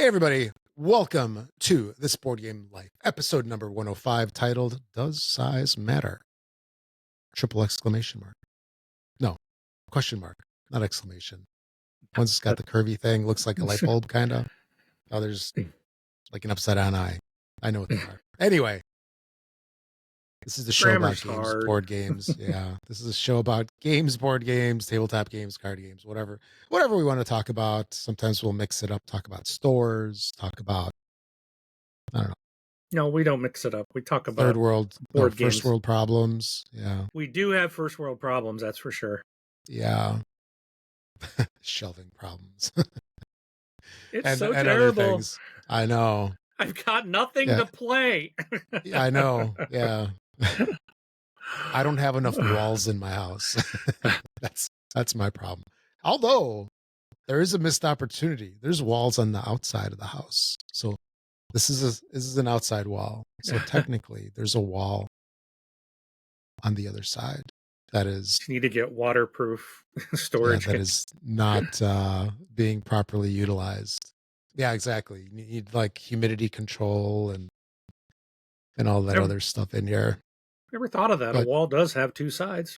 Hey everybody, welcome to This Board Game Life, episode number 105, titled Does Size Matter? Triple exclamation mark. No, question mark, not exclamation. One's got the curvy thing, looks like a light bulb, kind of. Others like an upside down eye. I know what they are. Anyway, this is the show about games, board games. Yeah, this is a show about games, board games, tabletop games, card games, whatever we want to talk about. Sometimes we'll mix it up, talk about stores, talk about, I don't know. No, we don't mix it up. We talk about third world, board games. first world problems. Yeah. We do have first world problems, that's for sure. Yeah. Shelving problems. It's so terrible. Other things. I know. I've got nothing to play. Yeah, I know. Yeah. I don't have enough walls in my house. That's my problem. Although there is a missed opportunity. There's walls on the outside of the house. So this is an outside wall. So technically there's a wall on the other side that is, you need to get waterproof storage. That is not being properly utilized. Yeah, exactly. You need like humidity control and all that other stuff in here. Never thought of that. A wall does have two sides.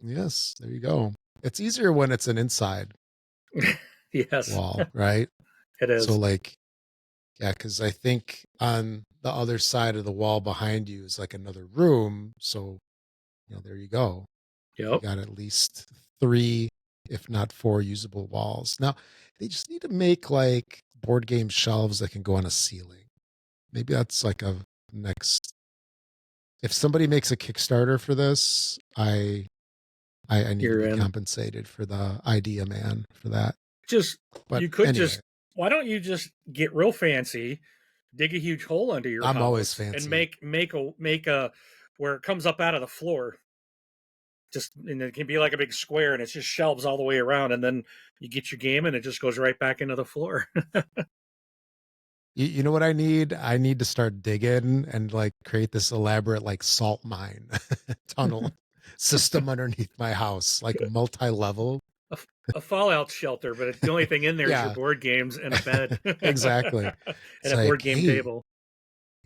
Yes, there you go. It's easier when it's an inside wall, right? It is. So like, yeah, because I think on the other side of the wall behind you is like another room. So, there you go. Yep. You got at least 3, if not 4 usable walls. Now, they just need to make like board game shelves that can go on a ceiling. Maybe that's like a next. If somebody makes a Kickstarter for this, I need to be compensated for the idea, man, for that. Why don't you just get real fancy, dig a huge hole under your house? I'm always fancy. And make a where it comes up out of the floor. And it can be like a big square, and it's just shelves all the way around, and then you get your game, and it just goes right back into the floor. You know what I need? I need to start digging and like create this elaborate like salt mine tunnel system underneath my house, like multi-level. A fallout shelter, but the only thing in there is your board games and a bed. Exactly. And a board game table.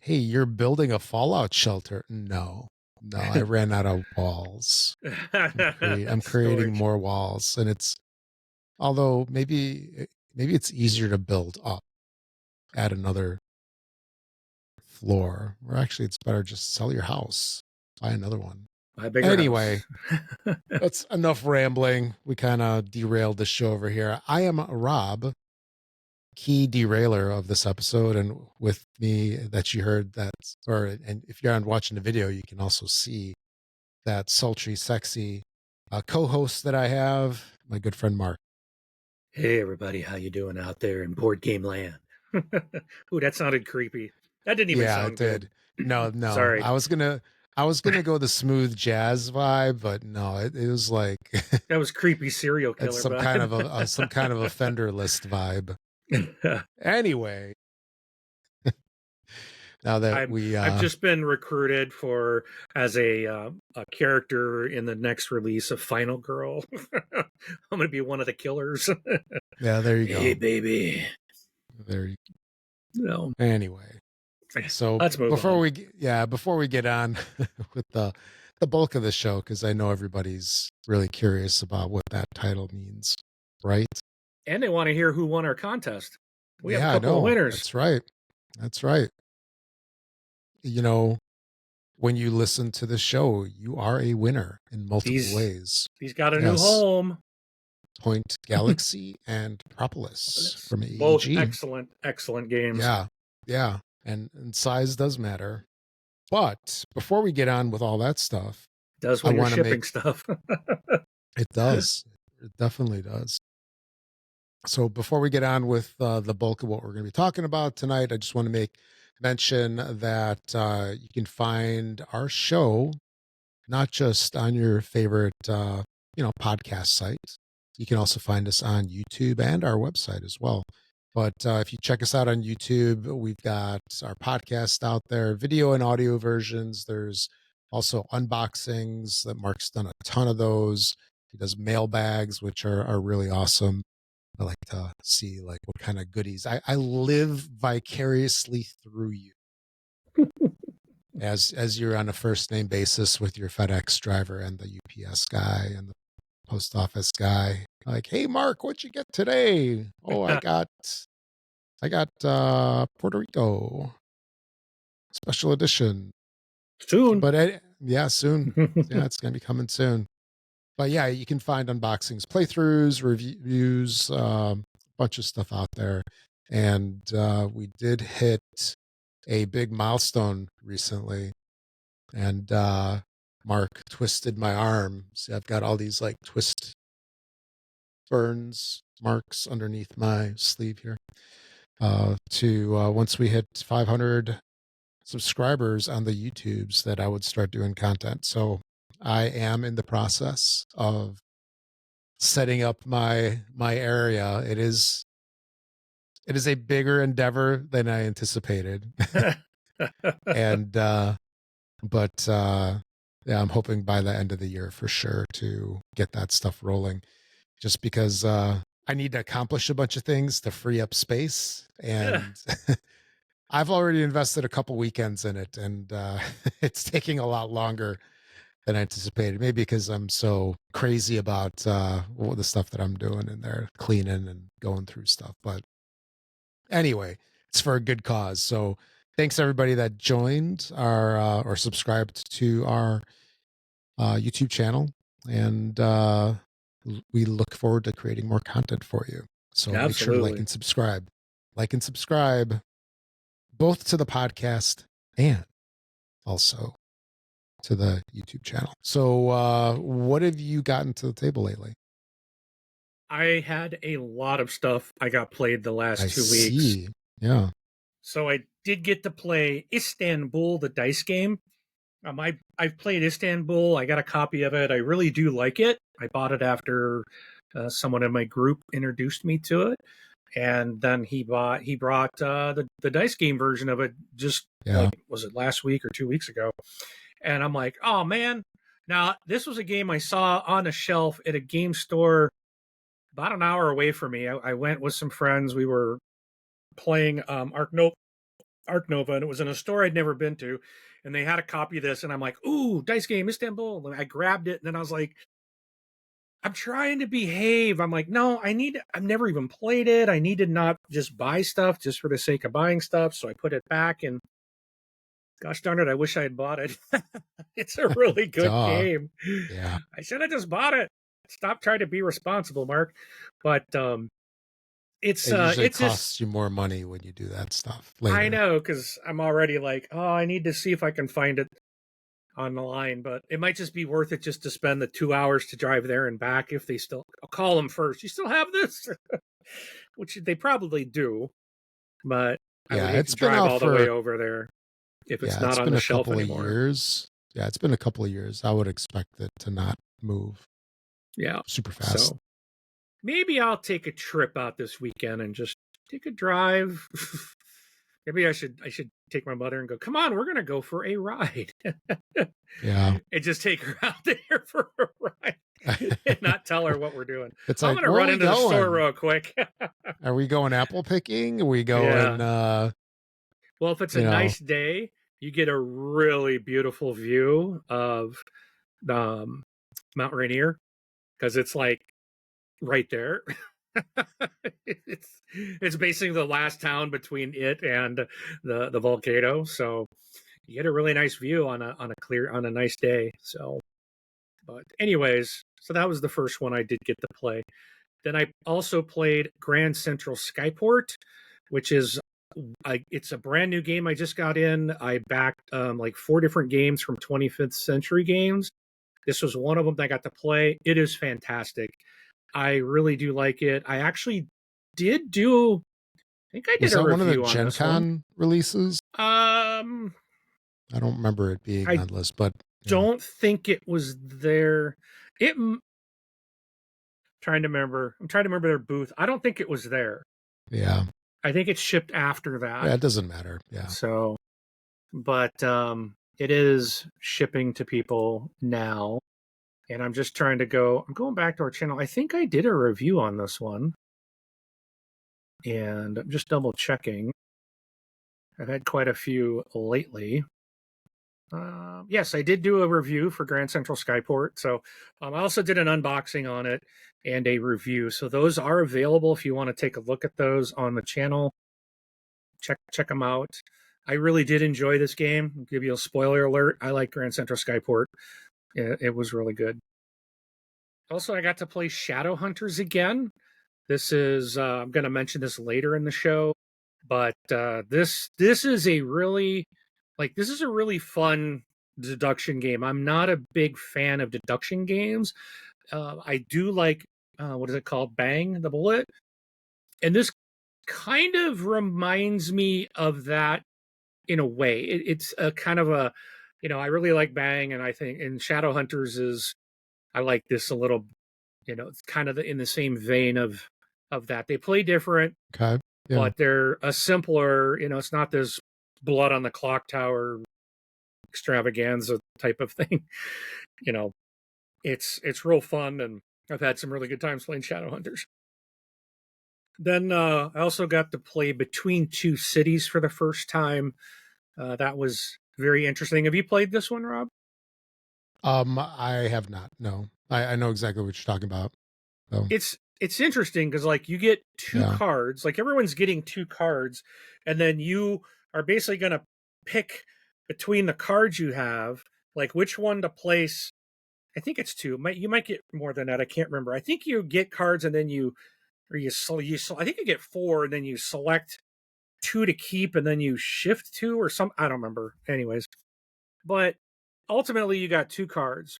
Hey, you're building a fallout shelter? No, I ran out of walls. I'm creating more walls, and although maybe it's easier to build up, add another floor, or actually it's better just sell your house, buy another one. Anyway, that's enough rambling. We kind of derailed the show over here. I am Rob, key derailer of this episode, and with me that you heard and if you're on watching the video, you can also see that sultry, sexy co-host that I have, my good friend Mark. Hey everybody, how you doing out there in board game land? Ooh, that sounded creepy. That didn't even sound good. No. Sorry. I was gonna go the smooth jazz vibe, but no, it was like that was creepy serial killer. It's some kind of a Fender list vibe. Anyway, now that I've just been recruited as a character in the next release of Final Girl. I'm going to be one of the killers. Yeah, there you go. Hey, baby. There you go. No. Anyway, so let's move before on. Before we get on with the bulk of the show, because I know everybody's really curious about what that title means, right? And they want to hear who won our contest. We have a couple of winners. That's right. When you listen to the show, you are a winner in multiple ways. He's got a new home. Point Galaxy and Propolis from AEG. Both excellent games. Yeah. And size does matter. But before we get on with all that stuff, does when you're shipping stuff. It does. It definitely does. So before we get on with the bulk of what we're going to be talking about tonight, I just want to make mention that you can find our show not just on your favorite podcast site. You can also find us on YouTube and our website as well. But if you check us out on YouTube, we've got our podcast out there, video and audio versions. There's also unboxings that Mark's done a ton of those. He does mailbags, which are really awesome. I like to see like what kind of goodies. I live vicariously through you as you're on a first name basis with your FedEx driver and the UPS guy and the post office guy. Like, hey Mark, what'd you get today? Oh, I got Puerto Rico special edition. Soon. But yeah, soon. Yeah, it's gonna be coming soon. But yeah, you can find unboxings, playthroughs, reviews, bunch of stuff out there. And we did hit a big milestone recently, and Mark twisted my arm. See, I've got all these like twist burns marks underneath my sleeve here. To once we hit 500 subscribers on the YouTubes, that I would start doing content. So I am in the process of setting up my area. It is a bigger endeavor than I anticipated. And but yeah, I'm hoping by the end of the year for sure to get that stuff rolling, just because I need to accomplish a bunch of things to free up space. And I've already invested a couple weekends in it, and it's taking a lot longer than anticipated. Maybe because I'm so crazy about all the stuff that I'm doing in there, cleaning and going through stuff. But anyway, it's for a good cause. So thanks everybody that joined our or subscribed to our YouTube channel, and we look forward to creating more content for you. So make sure to like Absolutely. and subscribe. Like and subscribe both to the podcast and also to the YouTube channel. So what have you gotten to the table lately? I had a lot of stuff I got played the last I 2 weeks. see. Yeah. So I did get to play Istanbul, the dice game. I've played Istanbul. I got a copy of it. I really do like it. I bought it after someone in my group introduced me to it, and then he brought the dice game version of it just Yeah. like, was it last week or 2 weeks ago? And I'm like, oh man! Now this was a game I saw on a shelf at a game store about an hour away from me. I went with some friends. We were playing Arc Nova, and it was in a store I'd never been to, and they had a copy of this, and I'm like, ooh, dice game Istanbul. And I grabbed it, and then I was like, I'm trying to behave. I'm like, no, I've never even played it. I need to not just buy stuff just for the sake of buying stuff. So I put it back, and gosh darn it, I wish I had bought it. It's a really good Duh. game. Yeah. I should have just bought it. Stop trying to be responsible, Mark. But It usually it's just, costs you more money when you do that stuff I later. know, because I'm already like, oh, I need to see if I can find it on the line, but it might just be worth it just to spend the 2 hours to drive there and back. If they still, I'll call them first. You still have this? Which they probably do, but I would Yeah, hate to it's been drive out all the way for over there if it's yeah, not it's on been the a shelf couple of anymore. years. Yeah, it's been a couple of years. I would expect it to not move Yeah. super fast. So maybe I'll take a trip out this weekend and just take a drive. Maybe I should take my mother and go, come on, we're gonna go for a ride. Yeah. And just take her out there for a ride and not tell her what we're doing. It's I'm like, gonna where are run we into the store going? real quick. Are we going apple picking? Are we going Yeah. Well, if it's a you know, nice day, you get a really beautiful view of um, Mount Rainier because it's like right there. it's basically the last town between it and the volcano, so you get a really nice view on a nice day. So, but anyways, so that was the first one I did get to play. Then I also played Grand Central Skyport, which is it's a brand new game I just got in. I backed like 4 different games from 25th Century Games. This was one of them that I got to play. It is fantastic. I really do like it. I actually did do. I think I did was a that one of the review on Gen this one. Con releases? Um, I don't remember it being I on list, but yeah. don't think it was there. It trying to remember. I'm trying to remember their booth. I don't think it was there. Yeah. I think it's shipped after that. Yeah, it doesn't matter. Yeah. So, but it is shipping to people now, and I'm just trying to go. I'm going back to our channel. I think I did a review on this one. and I'm just double checking. I've had quite a few lately. Yes, I did do a review for Grand Central Skyport. So I also did an unboxing on it and a review. So those are available if you want to take a look at those on the channel. Check them out. I really did enjoy this game. I'll give you a spoiler alert. I like Grand Central Skyport. It was really good. Also, I got to play Shadowhunters again. This is I'm going to mention this later in the show, but this is a really fun deduction game. I'm not a big fan of deduction games. I do like what is it called, Bang the Bullet, and this kind of reminds me of that in a way. It's a kind of a, I really like Bang, and I think in Shadowhunters is I like this a little. It's kind of in the same vein of that. They play different, Okay. Yeah. but they're a simpler. It's not this blood on the clock tower extravaganza type of thing. It's real fun, and I've had some really good times playing Shadowhunters. Then I also got to play Between Two Cities for the first time. That was very interesting. Have you played this one, Rob? I have not. No, I know exactly what you're talking about. So. It's interesting because like you get two cards, like everyone's getting two cards, and then you are basically going to pick between the cards you have, like which one to place. I think it's two. You might get more than that. I can't remember. I think you get cards and then I think you get four and then you select two to keep and then you shift two or some. I don't remember. Anyways, but ultimately you got two cards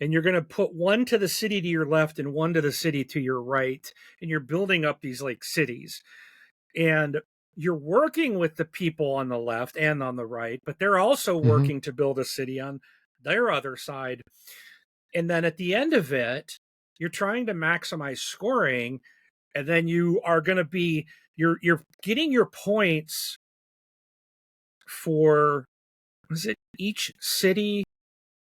and you're going to put one to the city to your left and one to the city to your right, and you're building up these like cities, and you're working with the people on the left and on the right, but they're also working to build a city on their other side. And then at the end of it, you're trying to maximize scoring, and then you are going to be you're getting your points for, is it each city,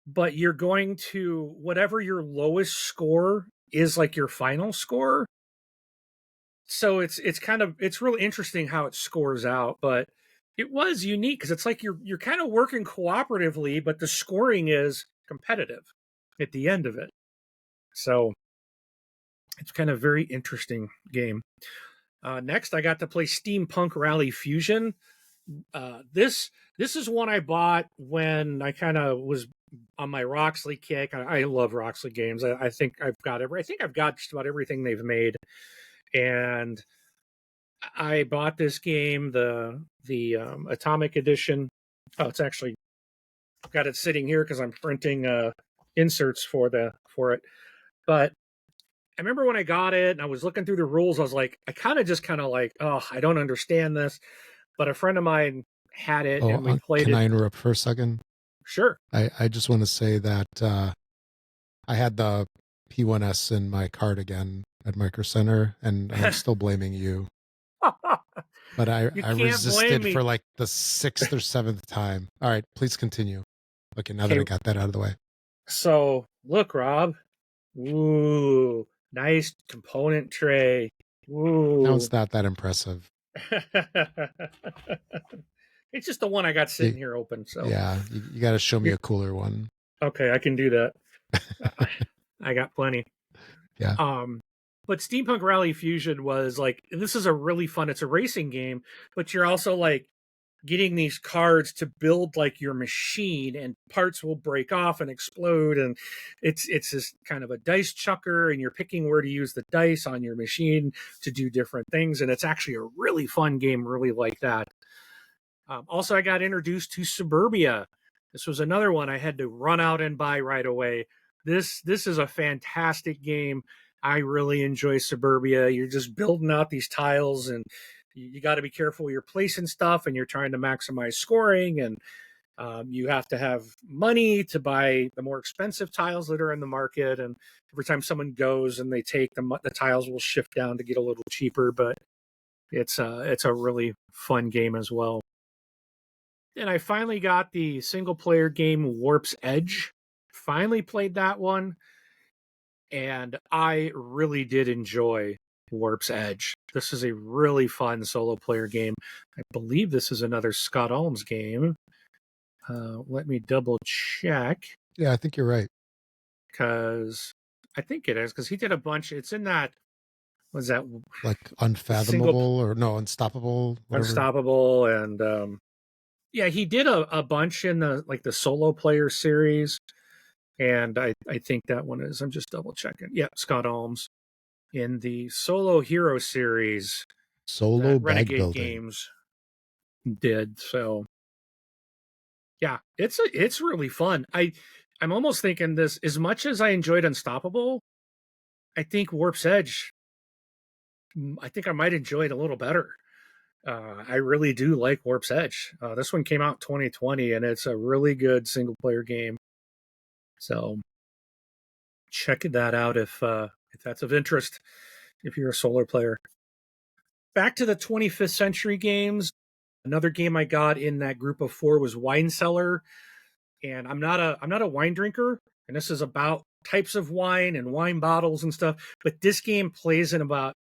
but you're going to whatever your lowest score is, like your final score. So it's really interesting how it scores out, but it was unique because it's like you're kind of working cooperatively, but the scoring is competitive at the end of it. So it's kind of very interesting game. Next, I got to play Steampunk Rally Fusion. This is one I bought when I kind of was on my Roxley kick. I love Roxley games. I think I've got just about everything they've made, and I bought this game, the Atomic Edition. Oh, it's actually, I've got it sitting here because I'm printing inserts for it. But I remember when I got it and I was looking through the rules, I was like, I kind of like, oh, I don't understand this. But a friend of mine had it and we played it. Can I interrupt for a second? Sure. I just want to say that I had the P1S in my cart again at Micro Center, and I'm still blaming you. But I resisted for like the 6th or 7th time. All right, please continue. Okay, now that I got that out of the way. So look, Rob. Ooh, nice component tray. Ooh. Now it's not that impressive. It's just the one I got sitting here open. So yeah, you got to show me a cooler one. Okay, I can do that. I got plenty. Yeah. But Steampunk Rally Fusion was like, this is a really fun. It's a racing game, but you're also like getting these cards to build like your machine, and parts will break off and explode, and it's this kind of a dice chucker, and you're picking where to use the dice on your machine to do different things, and it's actually a really fun game. Really like that. Also, I got introduced to Suburbia. This was another one I had to run out and buy right away. This is a fantastic game. I really enjoy Suburbia. You're just building out these tiles, and you got to be careful you're placing stuff, and you're trying to maximize scoring, and you have to have money to buy the more expensive tiles that are in the market, and every time someone goes and they take them, the tiles will shift down to get a little cheaper, but it's a really fun game as well. And I finally got the single player game Warp's Edge. Finally played that one, and I really did enjoy Warp's Edge. This is a really fun solo player game. I believe this is another Scott Almes game. Let me double check. Yeah, I think you're right. Because I think it is, because he did a bunch. It's in that, was that Like single Unfathomable or no, Unstoppable, whatever. Unstoppable, and yeah, he did a bunch in the solo player series, and I think that one is. I'm just double checking. Yeah, Scott Almes in the Solo Hero series Solo that bag Renegade building. Games did. So yeah, it's really fun. I'm almost thinking this, as much as I enjoyed Unstoppable, I think Warp's Edge, I think I might enjoy it a little better. I really do like Warp's Edge. This one came out 2020, and it's a really good single player game. So check that out if that's of interest, if you're a solo player. Back to the 25th century games. Another game I got in that group of 4 was Wine Cellar, and I'm not a wine drinker, and this is about types of wine and wine bottles and stuff. But this game plays in about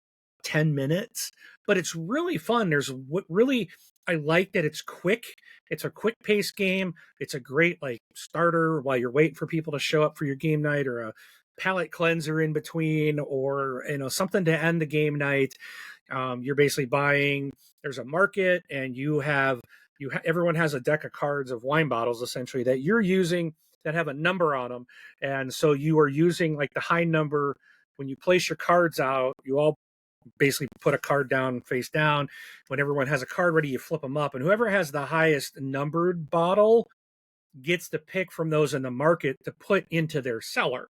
10 minutes, but it's really fun. There's what really I like that it's quick. It's a quick paced game. It's a great like starter while you're waiting for people to show up for your game night, or a palate cleanser in between, or something to end the game night. You're basically buying. There's a market, and everyone has a deck of cards of wine bottles essentially that you're using that have a number on them, and so you are using like the high number when you place your cards out. You all basically put a card down face down. When everyone has a card ready, you flip them up, and whoever has the highest numbered bottle gets to pick from those in the market to put into their cellar.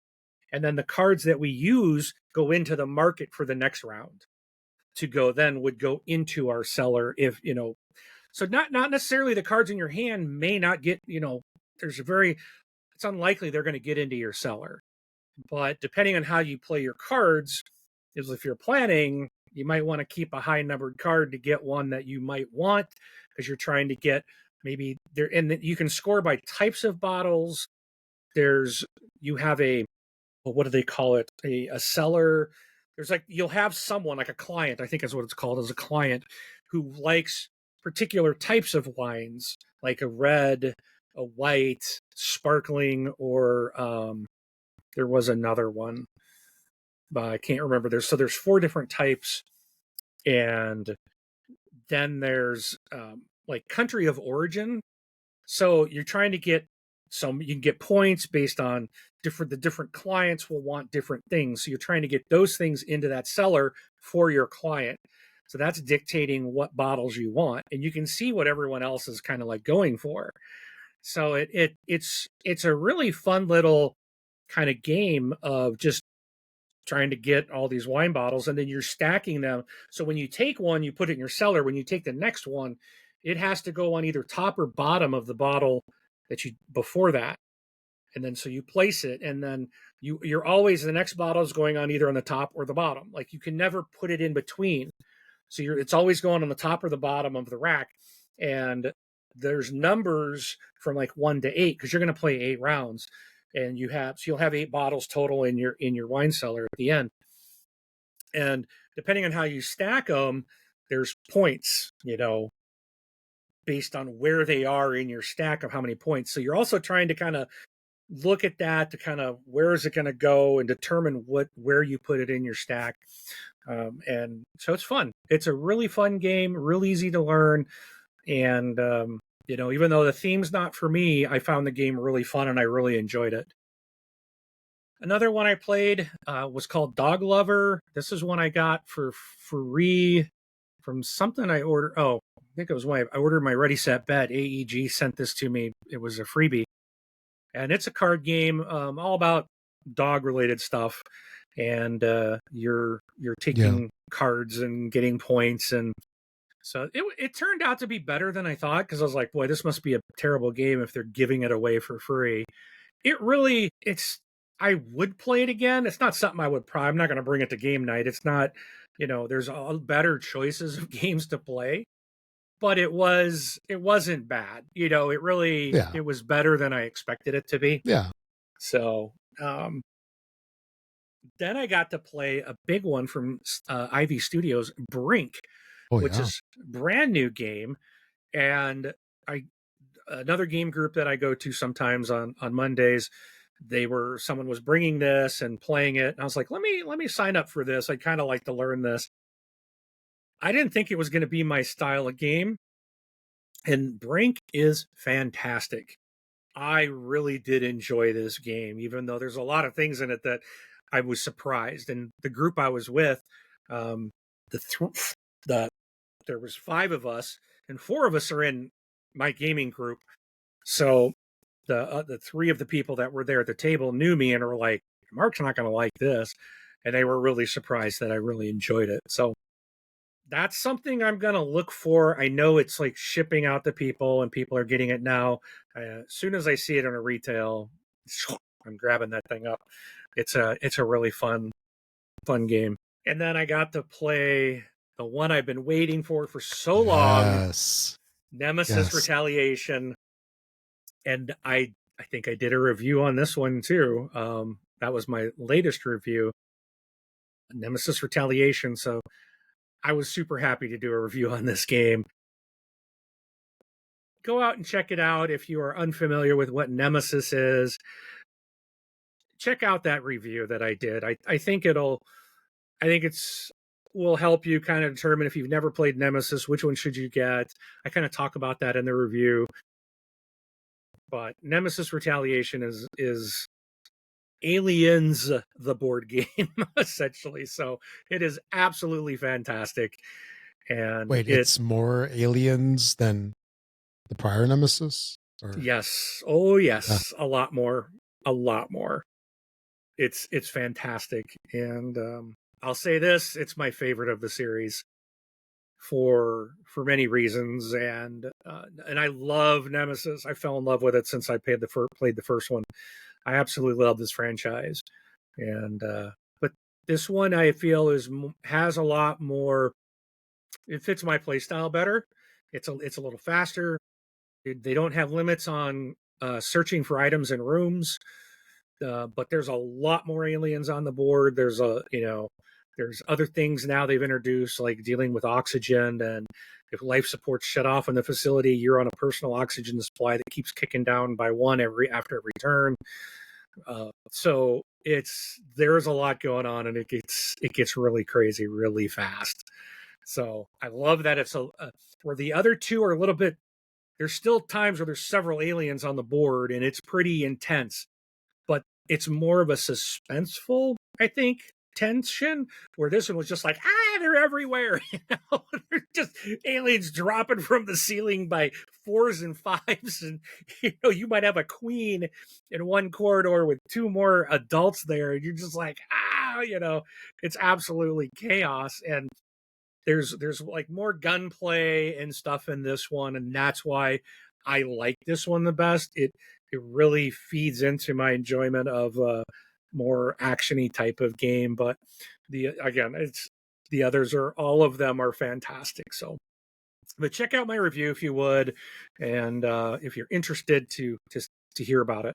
And then the cards that we use go into the market for the next round to go, then would go into our cellar. If so not necessarily the cards in your hand may not get, it's unlikely they're going to get into your cellar. But depending on how you play your cards, is if you're planning, you might want to keep a high numbered card to get one that you might want, because you're trying to get maybe there. And you can score by types of bottles. You have what do they call it? A cellar. There's like, you'll have someone like a client, I think is what it's called, as a client who likes particular types of wines, like a red, a white, sparkling, or there was another one, but I can't remember. There's 4 different types, and then there's like country of origin. So you're trying to get you can get points based on the different clients will want different things. So you're trying to get those things into that cellar for your client. So that's dictating what bottles you want, and you can see what everyone else is kind of like going for. So it's a really fun little kind of game of just trying to get all these wine bottles, and then you're stacking them. So when you take one, you put it in your cellar. When you take the next one, it has to go on either top or bottom of the bottle that you before that. And then so you place it, and then you're always, the next bottle is going on either on the top or the bottom. Like you can never put it in between. So it's always going on the top or the bottom of the rack. And there's numbers from like 1 to 8, because you're going to play 8 rounds, and you'll have 8 bottles total in your wine cellar at the end. And depending on how you stack them, there's points, based on where they are in your stack of how many points. So you're also trying to kind of look at that to kind of where is it going to go, and determine where you put it in your stack. And so it's fun. It's a really fun game, real easy to learn. And, even though the theme's not for me, I found the game really fun, and I really enjoyed it. Another one I played was called Dog Lover. This is one I got for free from something I ordered. Oh, I think it was when I ordered my Ready Set Bet. AEG sent this to me. It was a freebie. And it's a card game all about dog related stuff. And you're taking cards and getting points. And so it turned out to be better than I thought, because I was like, boy, this must be a terrible game if they're giving it away for free. I would play it again. It's not something I would I'm not going to bring it to game night. It's not, there's all better choices of games to play, but it wasn't bad. It was better than I expected it to be. Yeah. So, Then I got to play a big one from Ivy Studios, Brink, Oh which yeah. is brand new game. And I another game group that I go to sometimes on Mondays. Someone was bringing this and playing it, and I was like, let me sign up for this. I'd kind of like to learn this. I didn't think it was going to be my style of game, and Brink is fantastic. I really did enjoy this game, even though there's a lot of things in it that I was surprised. And the group I was with, um, the the there was 5 of us, and 4 of us are in my gaming group. So the 3 of the people that were there at the table knew me and were like, "Mark's not going to like this," and they were really surprised that I really enjoyed it. So that's something I'm going to look for. I know it's like shipping out to people and people are getting it now. As soon as I see it in a retail, I'm grabbing that thing up. It's a really fun game. And then I got to play the one I've been waiting for so long, Yes. Nemesis Yes. Retaliation. And I think I did a review on this one too. That was my latest review, Nemesis Retaliation. So I was super happy to do a review on this game. Go out and check it out if you are unfamiliar with what Nemesis is. Check out that review that I did. I think it's will help you kind of determine if you've never played Nemesis, which one should you get. I kind of talk about that in the review. But Nemesis Retaliation is Aliens, the board game, essentially. So it is absolutely fantastic. And Wait, it's more aliens than the prior Nemesis? Or yes, oh yeah. yes, a lot more. It's fantastic, and I'll say this: it's my favorite of the series for many reasons, and I love Nemesis. I fell in love with it since I played the first one. I absolutely love this franchise, and but this one I feel has a lot more. It fits my play style better. It's a little faster. They don't have limits on searching for items in rooms, but there's a lot more aliens on the board. There's other things now they've introduced, like dealing with oxygen, and if life support's shut off in the facility, you're on a personal oxygen supply that keeps kicking down by one after every turn. So there's a lot going on, and it gets really crazy really fast. So I love that where the other two are a little bit. There's still times where there's several aliens on the board, and it's pretty intense, but it's more of a suspenseful, I think, tension, where this one was just like, they're everywhere. They're just aliens dropping from the ceiling by 4s and 5s, and you might have a queen in one corridor with 2 more adults there, and you're just like, it's absolutely chaos. And there's like more gunplay and stuff in this one, and that's why I like this one the best. It really feeds into my enjoyment of more actiony type of game. But the others are all of them are fantastic. So, but check out my review if you would, and if you're interested to hear about it.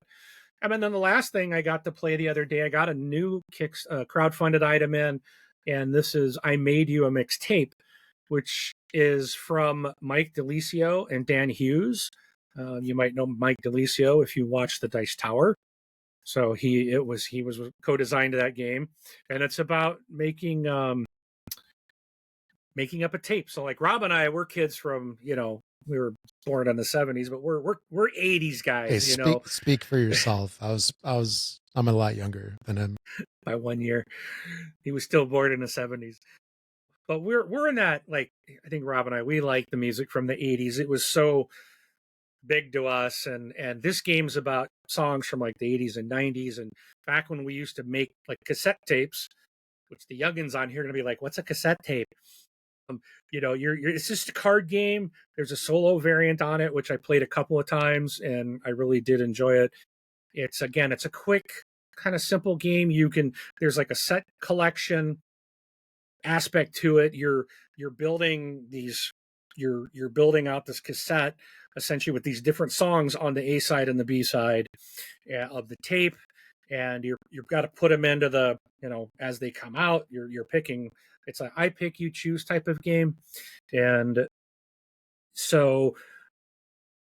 And then the last thing I got to play the other day, I got a new crowdfunded item in, and this is I Made You a Mixtape, which is from Mike DeLisio and Dan Hughes. You might know Mike DeLisio if you watch The Dice Tower. So he was co-designed that game, and it's about making up a tape. So like Rob and I, we're kids from we were born in the 70s, but we're 80s Hey, guys, speak for yourself. I'm a lot younger than him. by 1 year. He was still born in the 70s. But we're in that, like, I think Rob and I, we like the music from the 80s. It was so big to us, and this game's about songs from like the 80s and 90s, and back when we used to make like cassette tapes, which the youngins on here are gonna be like, what's a cassette tape? It's just a card game. There's a solo variant on it, which I played a couple of times, and I really did enjoy it. It's a quick, kind of simple game. There's like a set collection aspect to it. You're building you're building out this cassette essentially with these different songs on the A side and the B side of the tape, and you've got to put them into the, as they come out. You're picking. It's a I pick you choose type of game, and so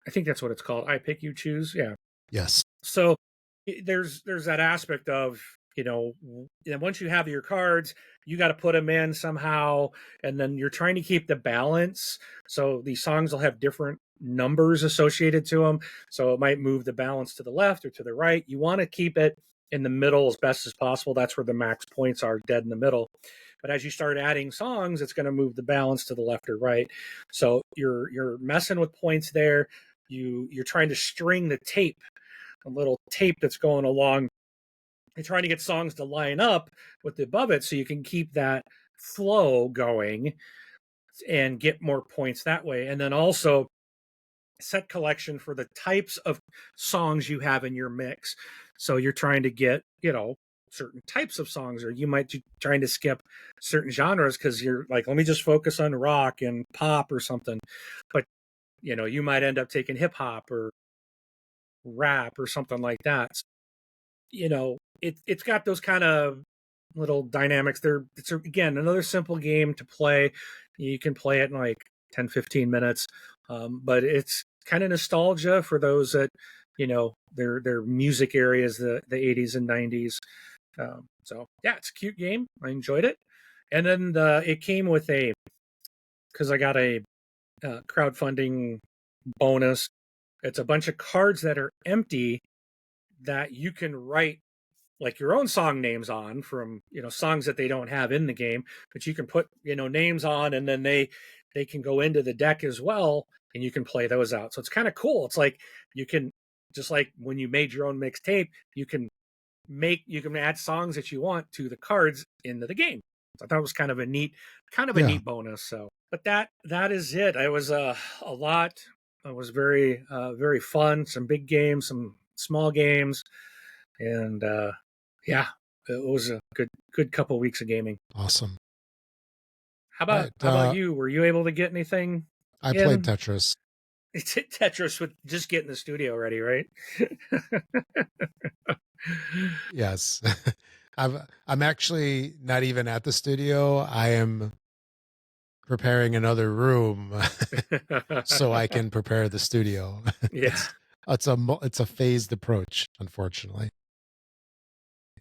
I think that's what it's called. I pick you choose. Yeah. Yes. So there's that aspect of, once you have your cards, you got to put them in somehow, and then you're trying to keep the balance. So these songs will have different numbers associated to them, so it might move the balance to the left or to the right. You want to keep it in the middle as best as possible. That's where the max points are, dead in the middle. But as you start adding songs, it's going to move the balance to the left or right. So you're messing with points there. You're trying to string the tape, a little tape that's going along. You're trying to get songs to line up with the above it so you can keep that flow going and get more points that way. And then also set collection for the types of songs you have in your mix. So you're trying to get, certain types of songs, or you might be trying to skip certain genres because you're like, let me just focus on rock and pop or something. But, you might end up taking hip hop or rap or something like that. It's got those kind of little dynamics there. It's again another simple game to play. You can play it in like 10-15 minutes, but it's kind of nostalgia for those that, their music areas, the 80s and 90s. So yeah, it's a cute game. I enjoyed it. And then it came with because I got a crowdfunding bonus. It's a bunch of cards that are empty that you can write like your own song names on from, songs that they don't have in the game, but you can put, names on, and then they can go into the deck as well, and you can play those out. So it's kind of cool. It's like you can, just like when you made your own mixtape, you can add songs that you want to the cards into the game. So I thought it was kind of a neat Yeah. bonus. So, but that is it. It was a lot. It was very very fun. Some big games, some small games, and yeah, it was a good couple weeks of gaming. Awesome. How All about right. you? Were you able to get anything I played in? Tetris. It's Tetris with just getting the studio ready, right? Yes. I'm actually not even at the studio. I am preparing another room so I can prepare the studio. Yeah. It's a phased approach, unfortunately.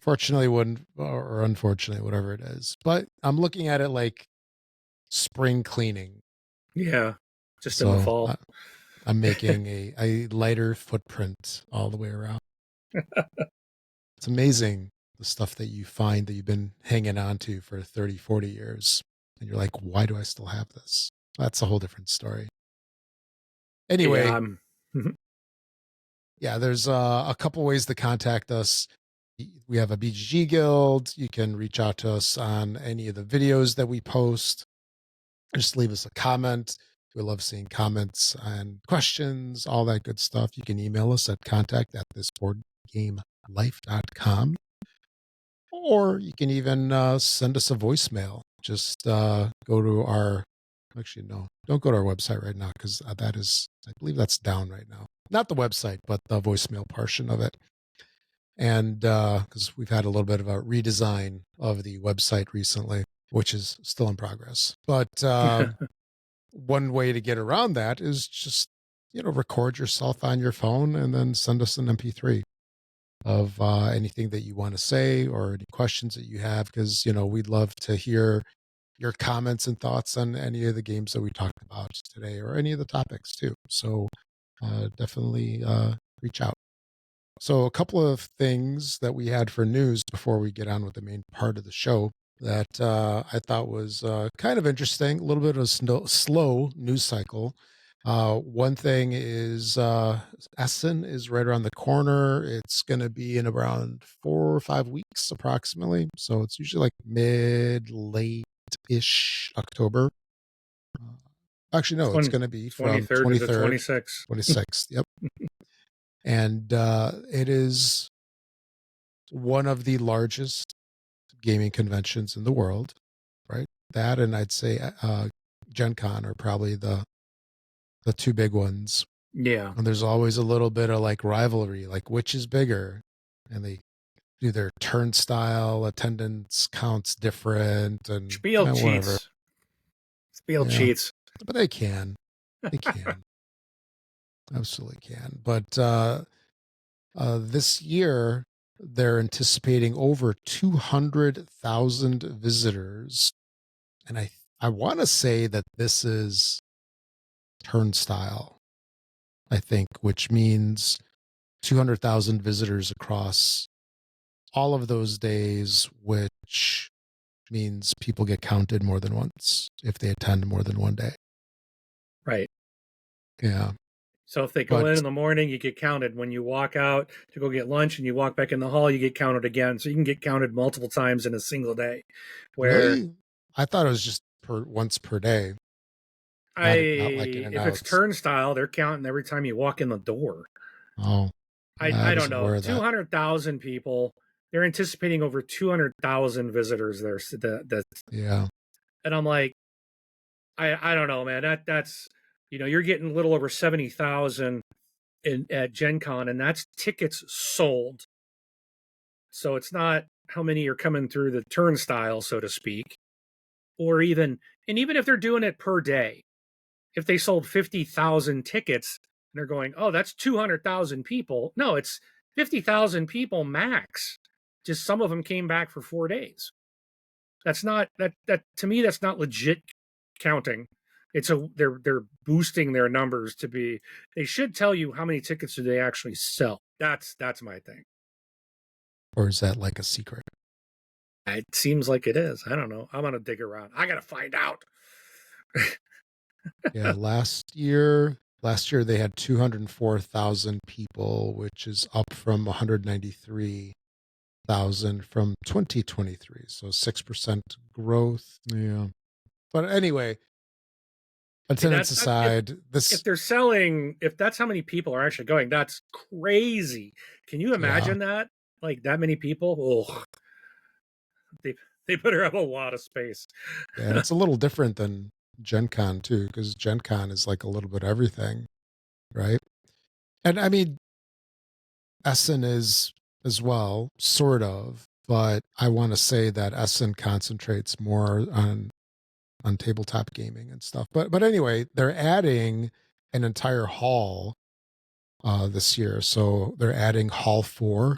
Fortunately, wouldn't or unfortunately, whatever it is. But I'm looking at it like spring cleaning. Yeah. Just in the So fall. I'm making a lighter footprint all the way around. It's amazing the stuff that you find that you've been hanging on to for 30, 40 years. And you're like, why do I still have this? That's a whole different story. Yeah. Anyway, yeah, there's a couple ways to contact us. We have a BGG guild. You can reach out to us on any of the videos that we post. Just leave us a comment. We love seeing comments and questions, all that good stuff. You can email us at contact@thisboardgamelife.com, or you can even send us a voicemail. Just go to our, actually, no, don't go to our website right now because that is, I believe that's down right now. Not the website, but the voicemail portion of it. And because we've had a little bit of a redesign of the website recently, which is still in progress. But one way to get around that is just, record yourself on your phone and then send us an MP3 of anything that you want to say or any questions that you have, because, we'd love to hear your comments and thoughts on any of the games that we talked about today or any of the topics too. So definitely reach out. So, a couple of things that we had for news before we get on with the main part of the show that I thought was kind of interesting, a little bit of a slow news cycle. One thing is Essen is right around the corner. It's going to be in around 4 or 5 weeks approximately. So, it's usually like late ish October. Actually, no, it's going to be from 23rd to the 23rd, 26th. 26th. Yep. And it is one of the largest gaming conventions in the world, right? That and I'd say Gen Con are probably the two big ones. Yeah. And there's always a little bit of like rivalry, like which is bigger. And do their turnstile attendance counts different and Spiel whatever. cheats. Spiel cheats. But they can. They can. Absolutely can. But this year, they're anticipating over 200,000 visitors. And I want to say that this is turnstile, I think, which means 200,000 visitors across all of those days, which means people get counted more than once if they attend more than one day. Right. Yeah. So if they go in the morning, you get counted. When you walk out to go get lunch and you walk back in the hall, you get counted again. So you can get counted multiple times in a single day. Really? I thought it was just once per day. Not like in and if out. it's turnstile, they're counting every time you walk in the door. Oh, I don't know. 200,000 people. They're anticipating over 200,000 visitors there. Yeah. And I'm like, I don't know, man. That's you're getting a little over 70,000 at Gen Con, and that's tickets sold. So it's not how many are coming through the turnstile, so to speak, or even if they're doing it per day, if they sold 50,000 tickets and they're going, oh, that's 200,000 people. No, it's 50,000 people max. Just some of them came back for 4 days. That's not that to me. That's not legit counting. They're boosting their numbers to be. They should tell you how many tickets do they actually sell. That's my thing. Or is that like a secret? It seems like it is. I don't know. I'm gonna dig around. I gotta find out. Yeah, last year they had 204,000 people, which is up from 193,000 from 2023. So 6% growth. Yeah. But anyway, attendance aside, if they're selling, if that's how many people are actually going, that's crazy. Can you imagine that? Like that many people? Oh, they better have a lot of space. Yeah, it's a little different than Gen Con too, because Gen Con is like a little bit of everything, right? And I mean, Essen is as well, sort of, but I want to say that Essen concentrates more on tabletop gaming and stuff. But anyway, they're adding an entire hall this year. So they're adding Hall 4,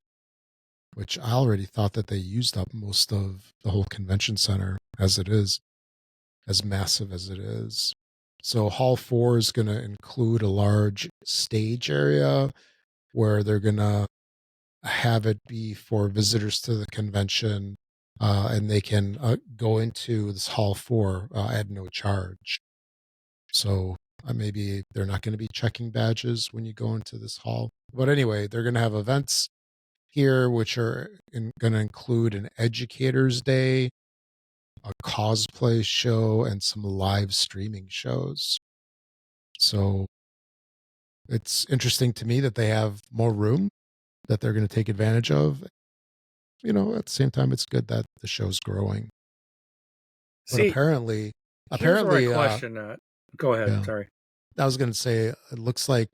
which I already thought that they used up most of the whole convention center as it is, as massive as it is. So Hall 4 is going to include a large stage area where they're going to have it be for visitors to the convention, and they can go into this Hall 4 at no charge. So maybe they're not going to be checking badges when you go into this hall. But anyway, they're going to have events here, which are going to include an educators day, a cosplay show, and some live streaming shows. So it's interesting to me that they have more room that they're going to take advantage of. At the same time, it's good that the show's growing. But apparently, here's where I question that. Go ahead. Yeah. Sorry. I was going to say, it looks like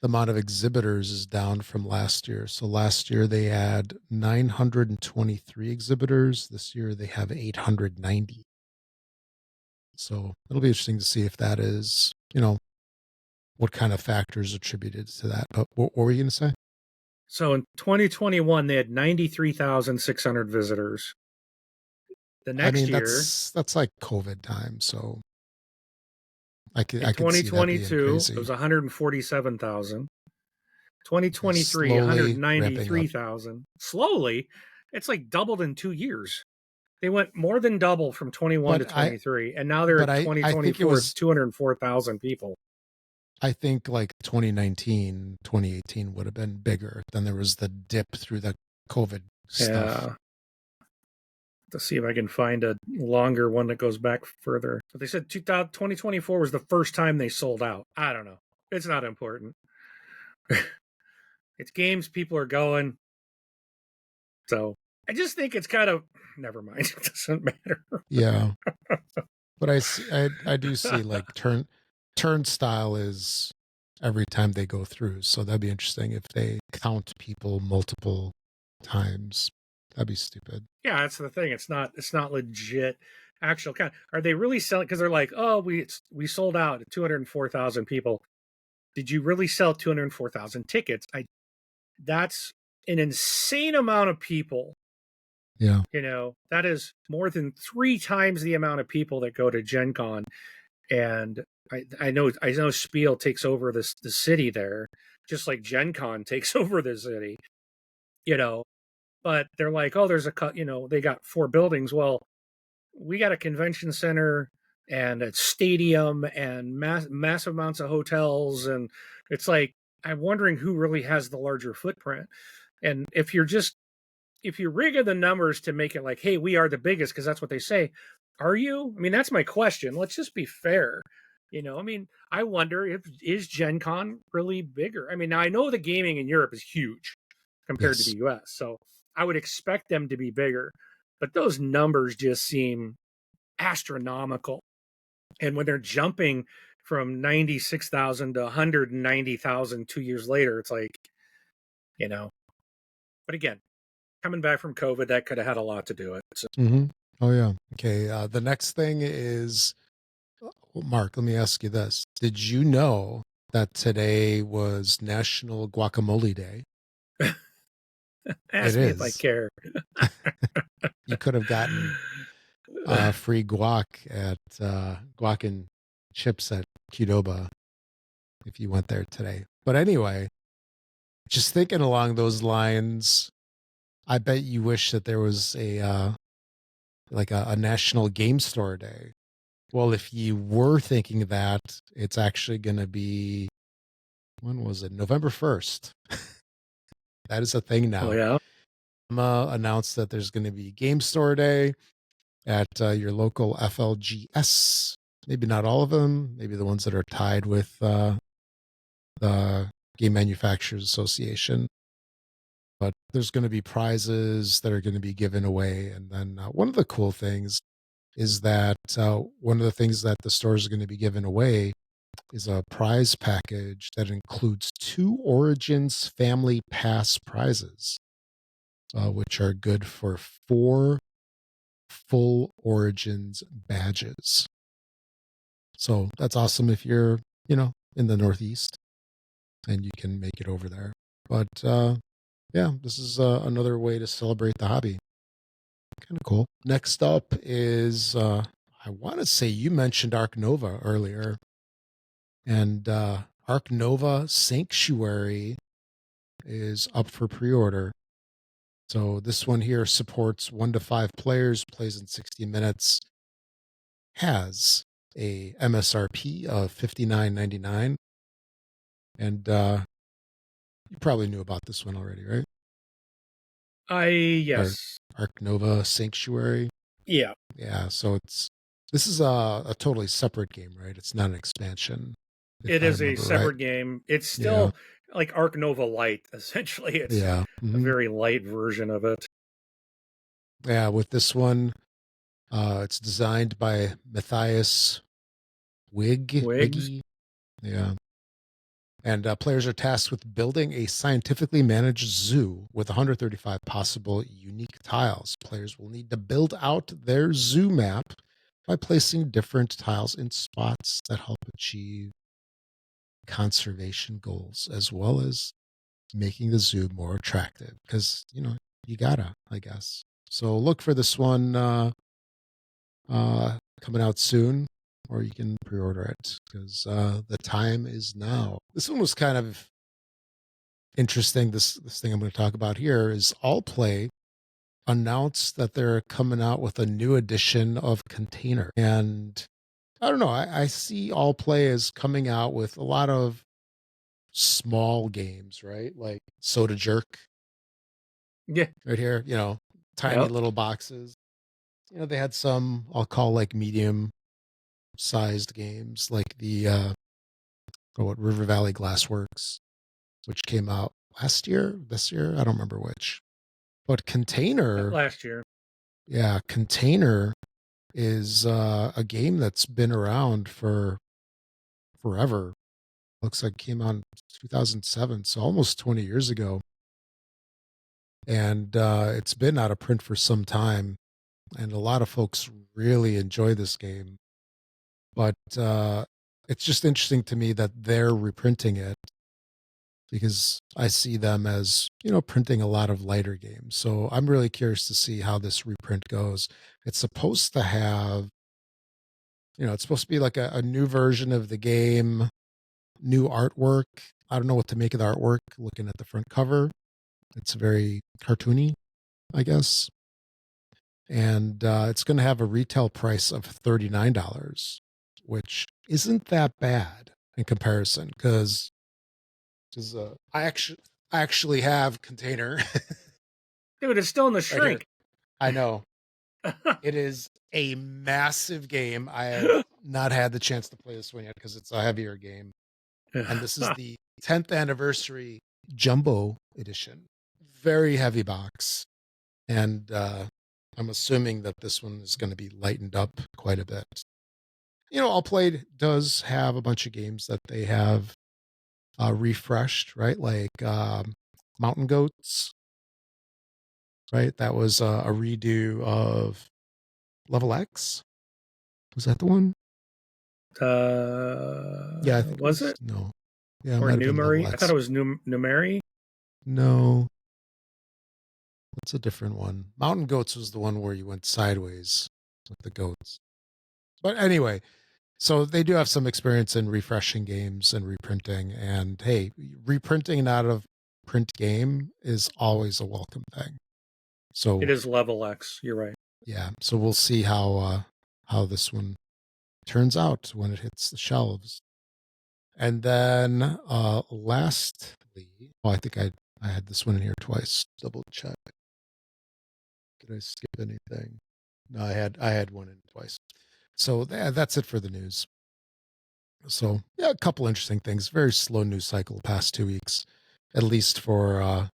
the amount of exhibitors is down from last year. So last year they had 923 exhibitors. This year they have 890. So it'll be interesting to see if that is, what kind of factors attributed to that. But what were you going to say? So in 2021, they had 93,600 visitors. The next year, that's like COVID time. So I could 2022, it was 147,000. 2023, 193,000. Slowly, it's like doubled in 2 years. They went more than double from 21 to 23, and now they're at 2024. It's 204,000 people. I think like 2019, 2018 would have been bigger. Then there was the dip through the COVID stuff. Yeah. To see if I can find a longer one that goes back further. But they said 2024 was the first time they sold out. I don't know. It's not important. It's games, people are going. So I just think it's kind of, never mind. It doesn't matter. Yeah. But I do see like turnstile is every time they go through. So that'd be interesting if they count people multiple times. That'd be stupid. Yeah, that's the thing. It's not legit. Actual count. Are they really selling? Because they're like, oh, we sold out at 204,000 people. Did you really sell 204,000 tickets? That's an insane amount of people. Yeah. That is more than 3 times the amount of people that go to Gen Con. And I know Spiel takes over the city there, just like Gen Con takes over the city, you know. But they're like, oh, they got 4 buildings. Well, we got a convention center and a stadium and massive amounts of hotels, and it's like I'm wondering who really has the larger footprint. And if you rig the numbers to make it like, hey, we are the biggest because that's what they say, are you? I mean, that's my question. Let's just be fair. I mean, I wonder if is Gen Con really bigger? I mean, now I know the gaming in Europe is huge compared to Yes. the US, so I would expect them to be bigger, but those numbers just seem astronomical. And when they're jumping from 96,000 to 190,000 2 years later, it's like, you know. But again, coming back from COVID, that could have had a lot to do with it. So, Mm-hmm. Oh yeah. Okay. The next thing is, Mark. Let me ask you this: did you know that today was National Guacamole Day? It ask me if I is. care. You could have gotten free guac at guac and chips at Qdoba if you went there today. But anyway, just thinking along those lines, I bet you wish that there was a national game store day. Well, if you were thinking that, it's actually going to be, when was it? November 1st. That is a thing Oh now. yeah. Announced that there's going to be game store day at your local FLGS. Maybe not all of them. Maybe the ones that are tied with the Game Manufacturers Association. But there's going to be prizes that are going to be given away. And then one of the cool things is that one of the things that the store is going to be giving away is a prize package that includes 2 Origins Family Pass prizes, which are good for 4 full Origins badges. So that's awesome if you're, in the Northeast and you can make it over there. But yeah, this is another way to celebrate the hobby. Kind of cool. Next up is, I want to say you mentioned Ark Nova earlier. And Ark Nova Sanctuary is up for pre order. So this one here supports 1 to 5 players, plays in 60 minutes, has a MSRP of $59.99. And you probably knew about this one already, right? Or Yes. Ark Nova Sanctuary. Yeah. Yeah, so this is a totally separate game, right? It's not an expansion, if It I is a remember right. separate game. It's Yeah, still like Arc Nova Light, essentially. It's yeah, a mhm. very light version of it. Yeah. With this one, it's designed by Matthias Wigs. Wiggy. Yeah. And players are tasked with building a scientifically managed zoo with 135 possible unique tiles. Players will need to build out their zoo map by placing different tiles in spots that help achieve conservation goals, as well as making the zoo more attractive. Because, you gotta, I guess. So look for this one coming out soon, or you can pre-order it because the time is now. This one was kind of interesting. This thing I'm going to talk about here is All Play announced that they're coming out with a new edition of Container, and I don't know. I see All Play as coming out with a lot of small games, right? Like Soda Jerk, Yeah. right here. Tiny Yep. little boxes. They had some I'll call like medium sized games like the River Valley Glassworks, which came out last year, this year, I don't remember which. But Container, Last year. yeah, Container is a game that's been around for forever. Looks like it came out in 2007, so almost 20 years ago. and it's been out of print for some time, and a lot of folks really enjoy this game. But it's just interesting to me that they're reprinting it, because I see them as, printing a lot of lighter games. So I'm really curious to see how this reprint goes. It's supposed to have, it's supposed to be like a new version of the game, new artwork. I don't know what to make of the artwork. Looking at the front cover, it's very cartoony, I guess. And it's going to have a retail price of $39, which isn't that bad in comparison, because I actually have Container Dude, it's still in the right here. shrink. I know it is a massive game. I have not had the chance to play this one yet because it's a heavier game, and this is the 10th anniversary jumbo edition. Very heavy box, and I'm assuming that this one is going to be lightened up quite a bit. All Played does have a bunch of games that they have refreshed, right? Like Mountain Goats, right? That was a redo of Level X. Was that the one? Yeah, I think Was it? No. Yeah, it Or might have been Level Numeri? I X. thought it was Numeri. No, that's a different one. Mountain Goats was the one where you went sideways with the goats. But anyway, so they do have some experience in refreshing games and reprinting. And hey, reprinting an out of print game is always a welcome thing. So It is Level X. You're right. yeah, so we'll see how this one turns out when it hits the shelves. And then lastly, I think I had this one in here twice. Double check. Did I skip anything? No, I had one in twice. So that's it for the news. So yeah, a couple interesting things. Very slow news cycle the past 2 weeks, at least for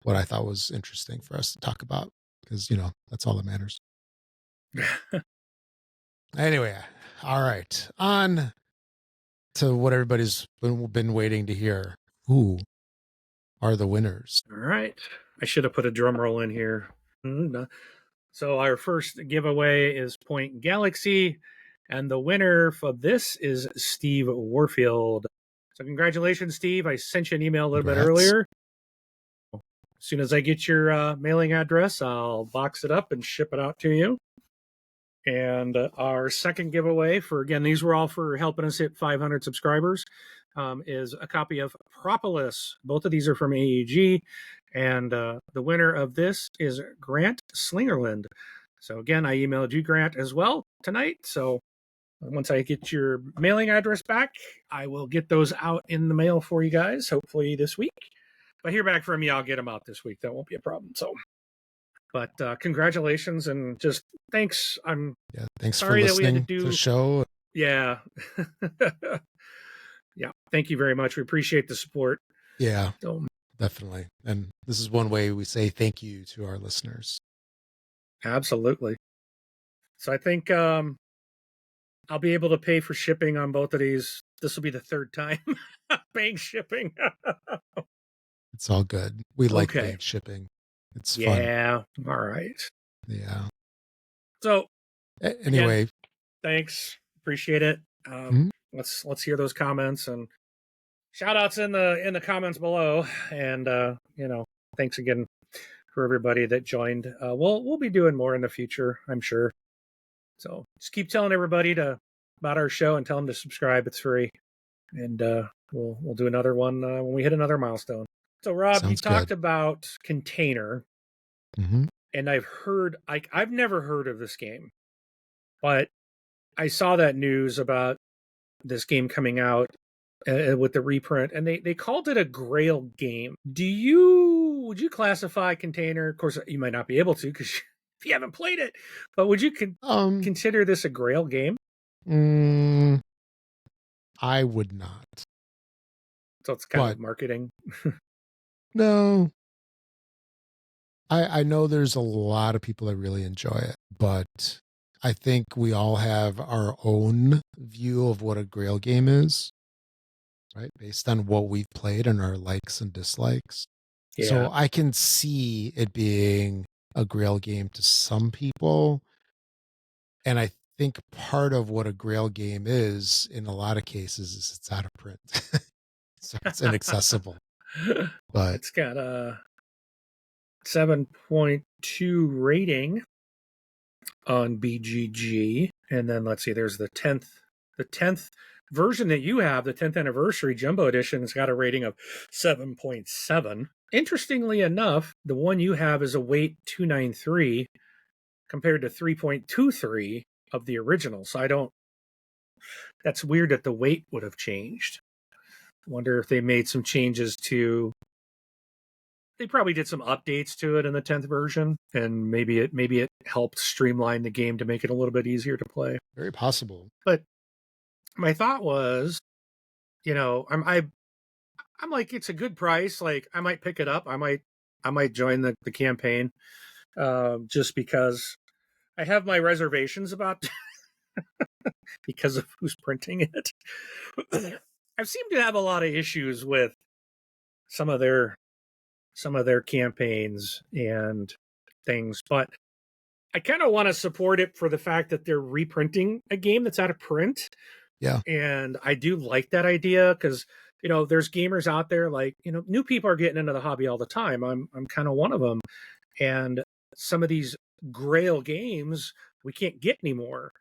what I thought was interesting for us to talk about, because that's all that matters. Anyway, all right, on to what everybody's been waiting to hear. Who are the winners? All right. I should have put a drum roll in here. So our first giveaway is Point Galaxy, and the winner for this is Steve Warfield. So congratulations, Steve. I sent you an email a little bit earlier. As soon as I get your mailing address, I'll box it up and ship it out to you. And our second giveaway again, these were all for helping us hit 500 subscribers, is a copy of Propolis. Both of these are from AEG. And the winner of this is Grant Slingerland. So again, I emailed you, Grant, as well tonight. So once I get your mailing address back, I will get those out in the mail for you guys, hopefully this week. If I hear back from you, I'll get them out this week. That won't be a problem. So, but congratulations and just thanks. Thanks sorry for that we had listening to do the show. Yeah. Yeah. Thank you very much. We appreciate the support. Yeah, So, definitely. And this is one way we say thank you to our listeners. absolutely. So I think I'll be able to pay for shipping on both of these. This will be the third time paying shipping. It's all good. We like Okay. paid shipping. It's fun. Yeah. All right. Yeah. So Anyway, again, thanks. Appreciate it. Let's hear those comments and shout outs in the comments below. And thanks again for everybody that joined. We'll be doing more in the future, I'm sure. So just keep telling everybody about our show and tell them to subscribe. It's free. And we'll do another one when we hit another milestone. So Rob, you talked about Container. And I've never heard of this game, but I saw that news about this game coming out with the reprint, and they called it a Grail game. Would you classify Container? Of course, you might not be able to because if you haven't played it, but would you consider this a Grail game? I would not. So it's kind of marketing. No. I know there's a lot of people that really enjoy it, but I think we all have our own view of what a Grail game is, right? Based on what we've played and our likes and dislikes. So I can see it being a Grail game to some people. And I think part of what a Grail game is, in a lot of cases, is it's out of print. So it's inaccessible. But It's got a 7.2 rating on BGG. And then let's see, there's the 10th version that you have, the 10th anniversary Jumbo Edition, has got a rating of 7.7. Interestingly enough, the one you have is a weight 293 compared to 3.23 of the original. So that's weird that the weight would have changed. I wonder if they made some changes they probably did some updates to it in the 10th version, and maybe it helped streamline the game to make it a little bit easier to play. very possible. But my thought was, I'm like, it's a good price. Like, I might pick it up. I might join the campaign, just because I have my reservations about because of who's printing it. I've seemed to have a lot of issues with some of their campaigns and things, but I kind of want to support it for the fact that they're reprinting a game that's out of print. Yeah. And I do like that idea because, there's gamers out there, like, new people are getting into the hobby all the time. I'm kind of one of them. And some of these Grail games we can't get anymore.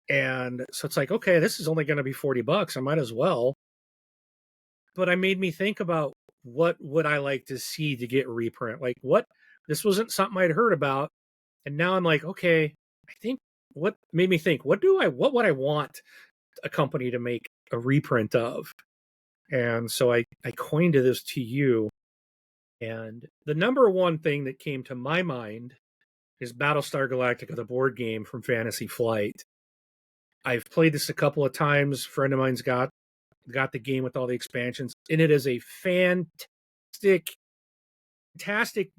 And so it's like, okay, this is only going to be $40. I might as well. But I made me think about what would I like to see to get reprint? Like, this wasn't something I'd heard about. And now I'm like, okay, I think what made me think, what would I want a company to make a reprint of? And so I coined this to you. And the number one thing that came to my mind is Battlestar Galactica, the board game from Fantasy Flight. I've played this a couple of times. A friend of mine's got the game with all the expansions, and it is a fantastic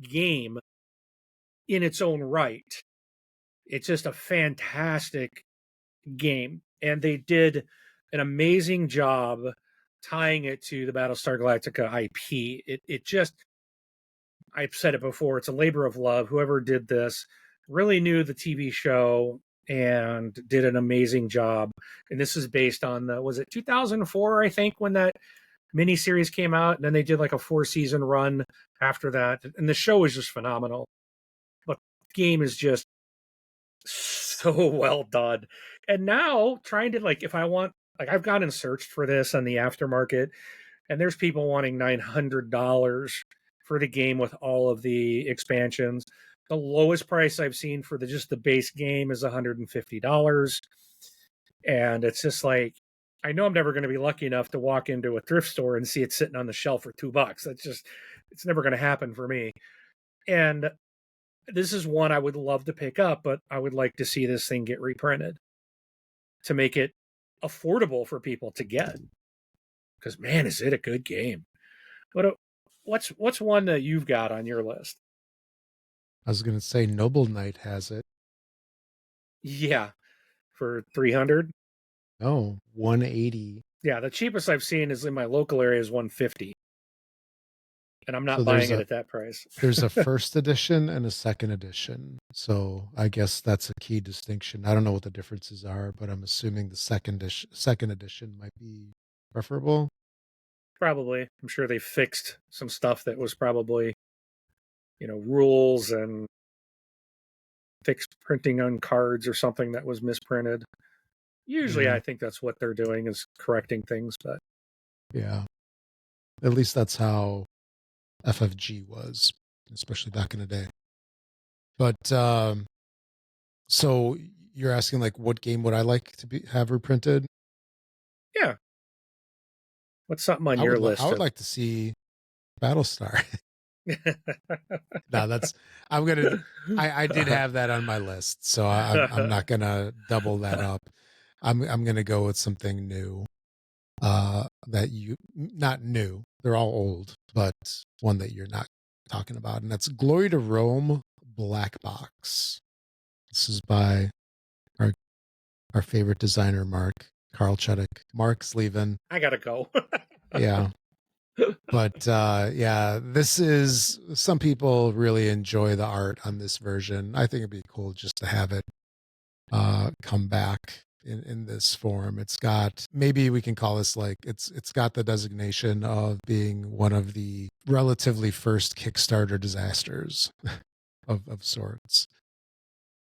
game in its own right. It's just a fantastic game, and they did an amazing job tying it to the Battlestar Galactica IP. It just, I've said it before, it's a labor of love. Whoever did this really knew the TV show and did an amazing job. And this is based on was it 2004, I think, when that miniseries came out, and then they did like a 4-season run after that. And the show is just phenomenal. But the game is just so well done. And now trying to, like, if I want, like, I've gone and searched for this on the aftermarket, and there's people wanting $900 for the game with all of the expansions. The lowest price I've seen for just the base game is $150. And it's just like, I know I'm never going to be lucky enough to walk into a thrift store and see it sitting on the shelf for $2. It's never going to happen for me. And this is one I would love to pick up, but I would like to see this thing get reprinted to make it affordable for people to get. Because, man, is it a good game. What's one that you've got on your list? I was going to say Noble Knight has it. Yeah, for 300. Oh, 180. Yeah, the cheapest I've seen is in my local area is 150. And I'm not buying it at that price. There's a first edition and a second edition. So I guess that's a key distinction. I don't know what the differences are, but I'm assuming the second edition might be preferable. Probably. I'm sure they fixed some stuff that was probably, rules, and fixed printing on cards or something that was misprinted. Usually I think that's what they're doing, is correcting things, but yeah. At least that's how FFG was, especially back in the day. But so you're asking, like, what game would I like to have reprinted? Yeah. What's something on your list? I would like to see Battlestar. No, I did have that on my list, so I'm not gonna double that up. I'm gonna go with something new. That not new. They're all old, but one that you're not talking about, and that's Glory to Rome Black Box. This is by our favorite designer, Carl Chuddick. Mark's leaving. I gotta go. Yeah. But yeah, this is, some people really enjoy the art on this version. I think it'd be cool just to have it come back in this form. It's got, maybe we can call this like, it's got the designation of being one of the relatively first Kickstarter disasters of sorts.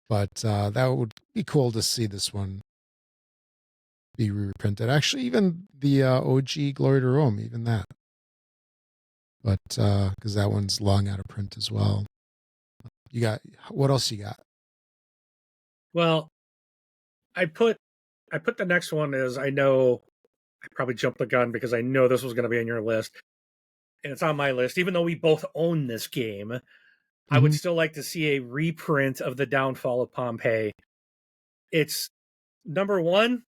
But that would be cool to see this one be reprinted. Actually, even the OG Glory to Rome, even that. But because that one's long out of print as well. You got, what else you got? Well, I put the next one as, I know I probably jumped the gun because I know this was going to be on your list, and it's on my list. Even though we both own this game, I would Mm-hmm. still like to see a reprint of the Downfall of Pompeii. It's number one.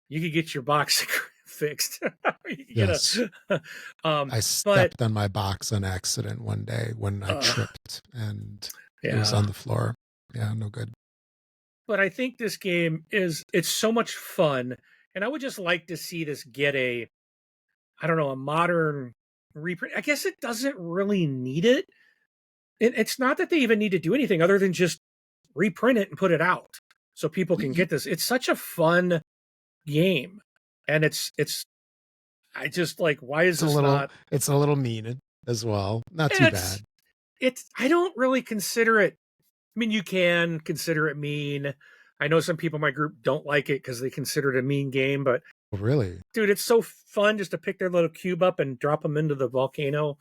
You could get your box fixed. You could get Yes. a, I but stepped on my box on accident one day when I tripped and it was yeah. on the floor. Yeah, no good. But I think this game it's so much fun, and I would just like to see this get a, I don't know, a modern reprint. I guess it doesn't really need it. It's not that they even need to do anything other than just reprint it and put it out so people can get this. It's such a fun game, and it's I just like, why is this not? It's a little mean as well. Not too bad. It's I don't really consider it. I mean, you can consider it mean. I know some people in my group don't like it because they consider it a mean game, but Oh, really? dude, it's so fun just to pick their little cube up and drop them into the volcano.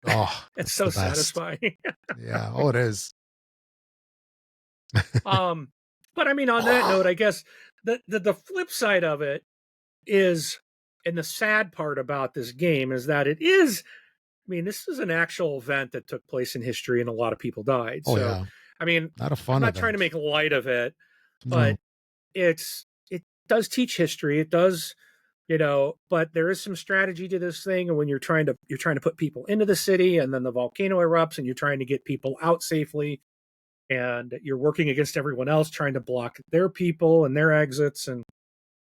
Oh, It's that's so the best. satisfying. Yeah. Oh, it is. um, but I mean, on that note, I guess the flip side of it is, and the sad part about this game is that it is. I mean, this is an actual event that took place in history, and a lot of people died. Oh, So, yeah. I mean, Not a I'm fun not trying to event. make light of it, No. but it does teach history. It does, but there is some strategy to this thing. And when you're trying to put people into the city, and then the volcano erupts, and you're trying to get people out safely, and you're working against everyone else trying to block their people and their exits. And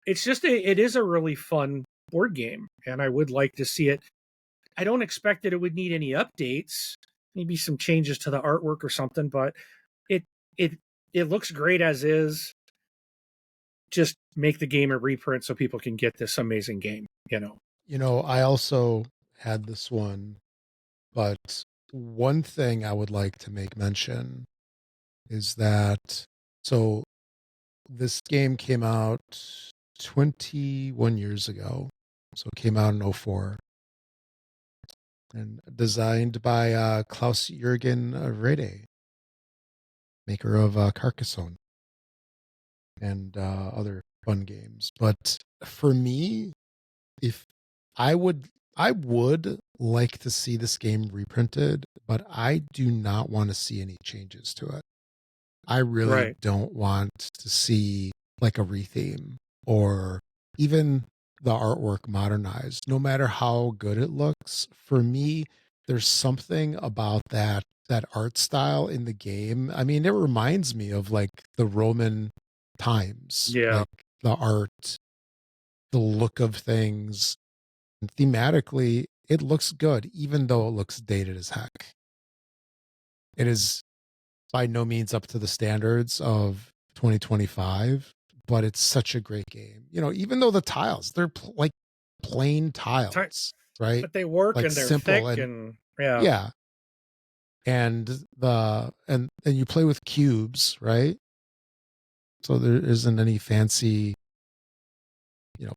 it is a really fun board game, and I would like to see it. I don't expect that it would need any updates, maybe some changes to the artwork or something, but it it it looks great as is. Just make the game a reprint so people can get this amazing game. I also had this one, but one thing I would like to make mention is that, so this game came out 21 years ago. So it came out in '04 and designed by Klaus-Jürgen Rede, maker of Carcassonne and other fun games. But for me, if I would like to see this game reprinted, but I do not want to see any changes to it. I really Right. don't want to see like a retheme or even the artwork modernized. No matter how good it looks, for me, there's something about that art style in the game. I mean, it reminds me of like the Roman times, Yeah. like the art, the look of things. And thematically, it looks good, even though it looks dated as heck. It is by no means up to the standards of 2025, but it's such a great game. Even though the tiles, they're like plain tiles, right? But they work, Like and they're simple thick, and and yeah. yeah. And and you play with cubes, right? So there isn't any fancy,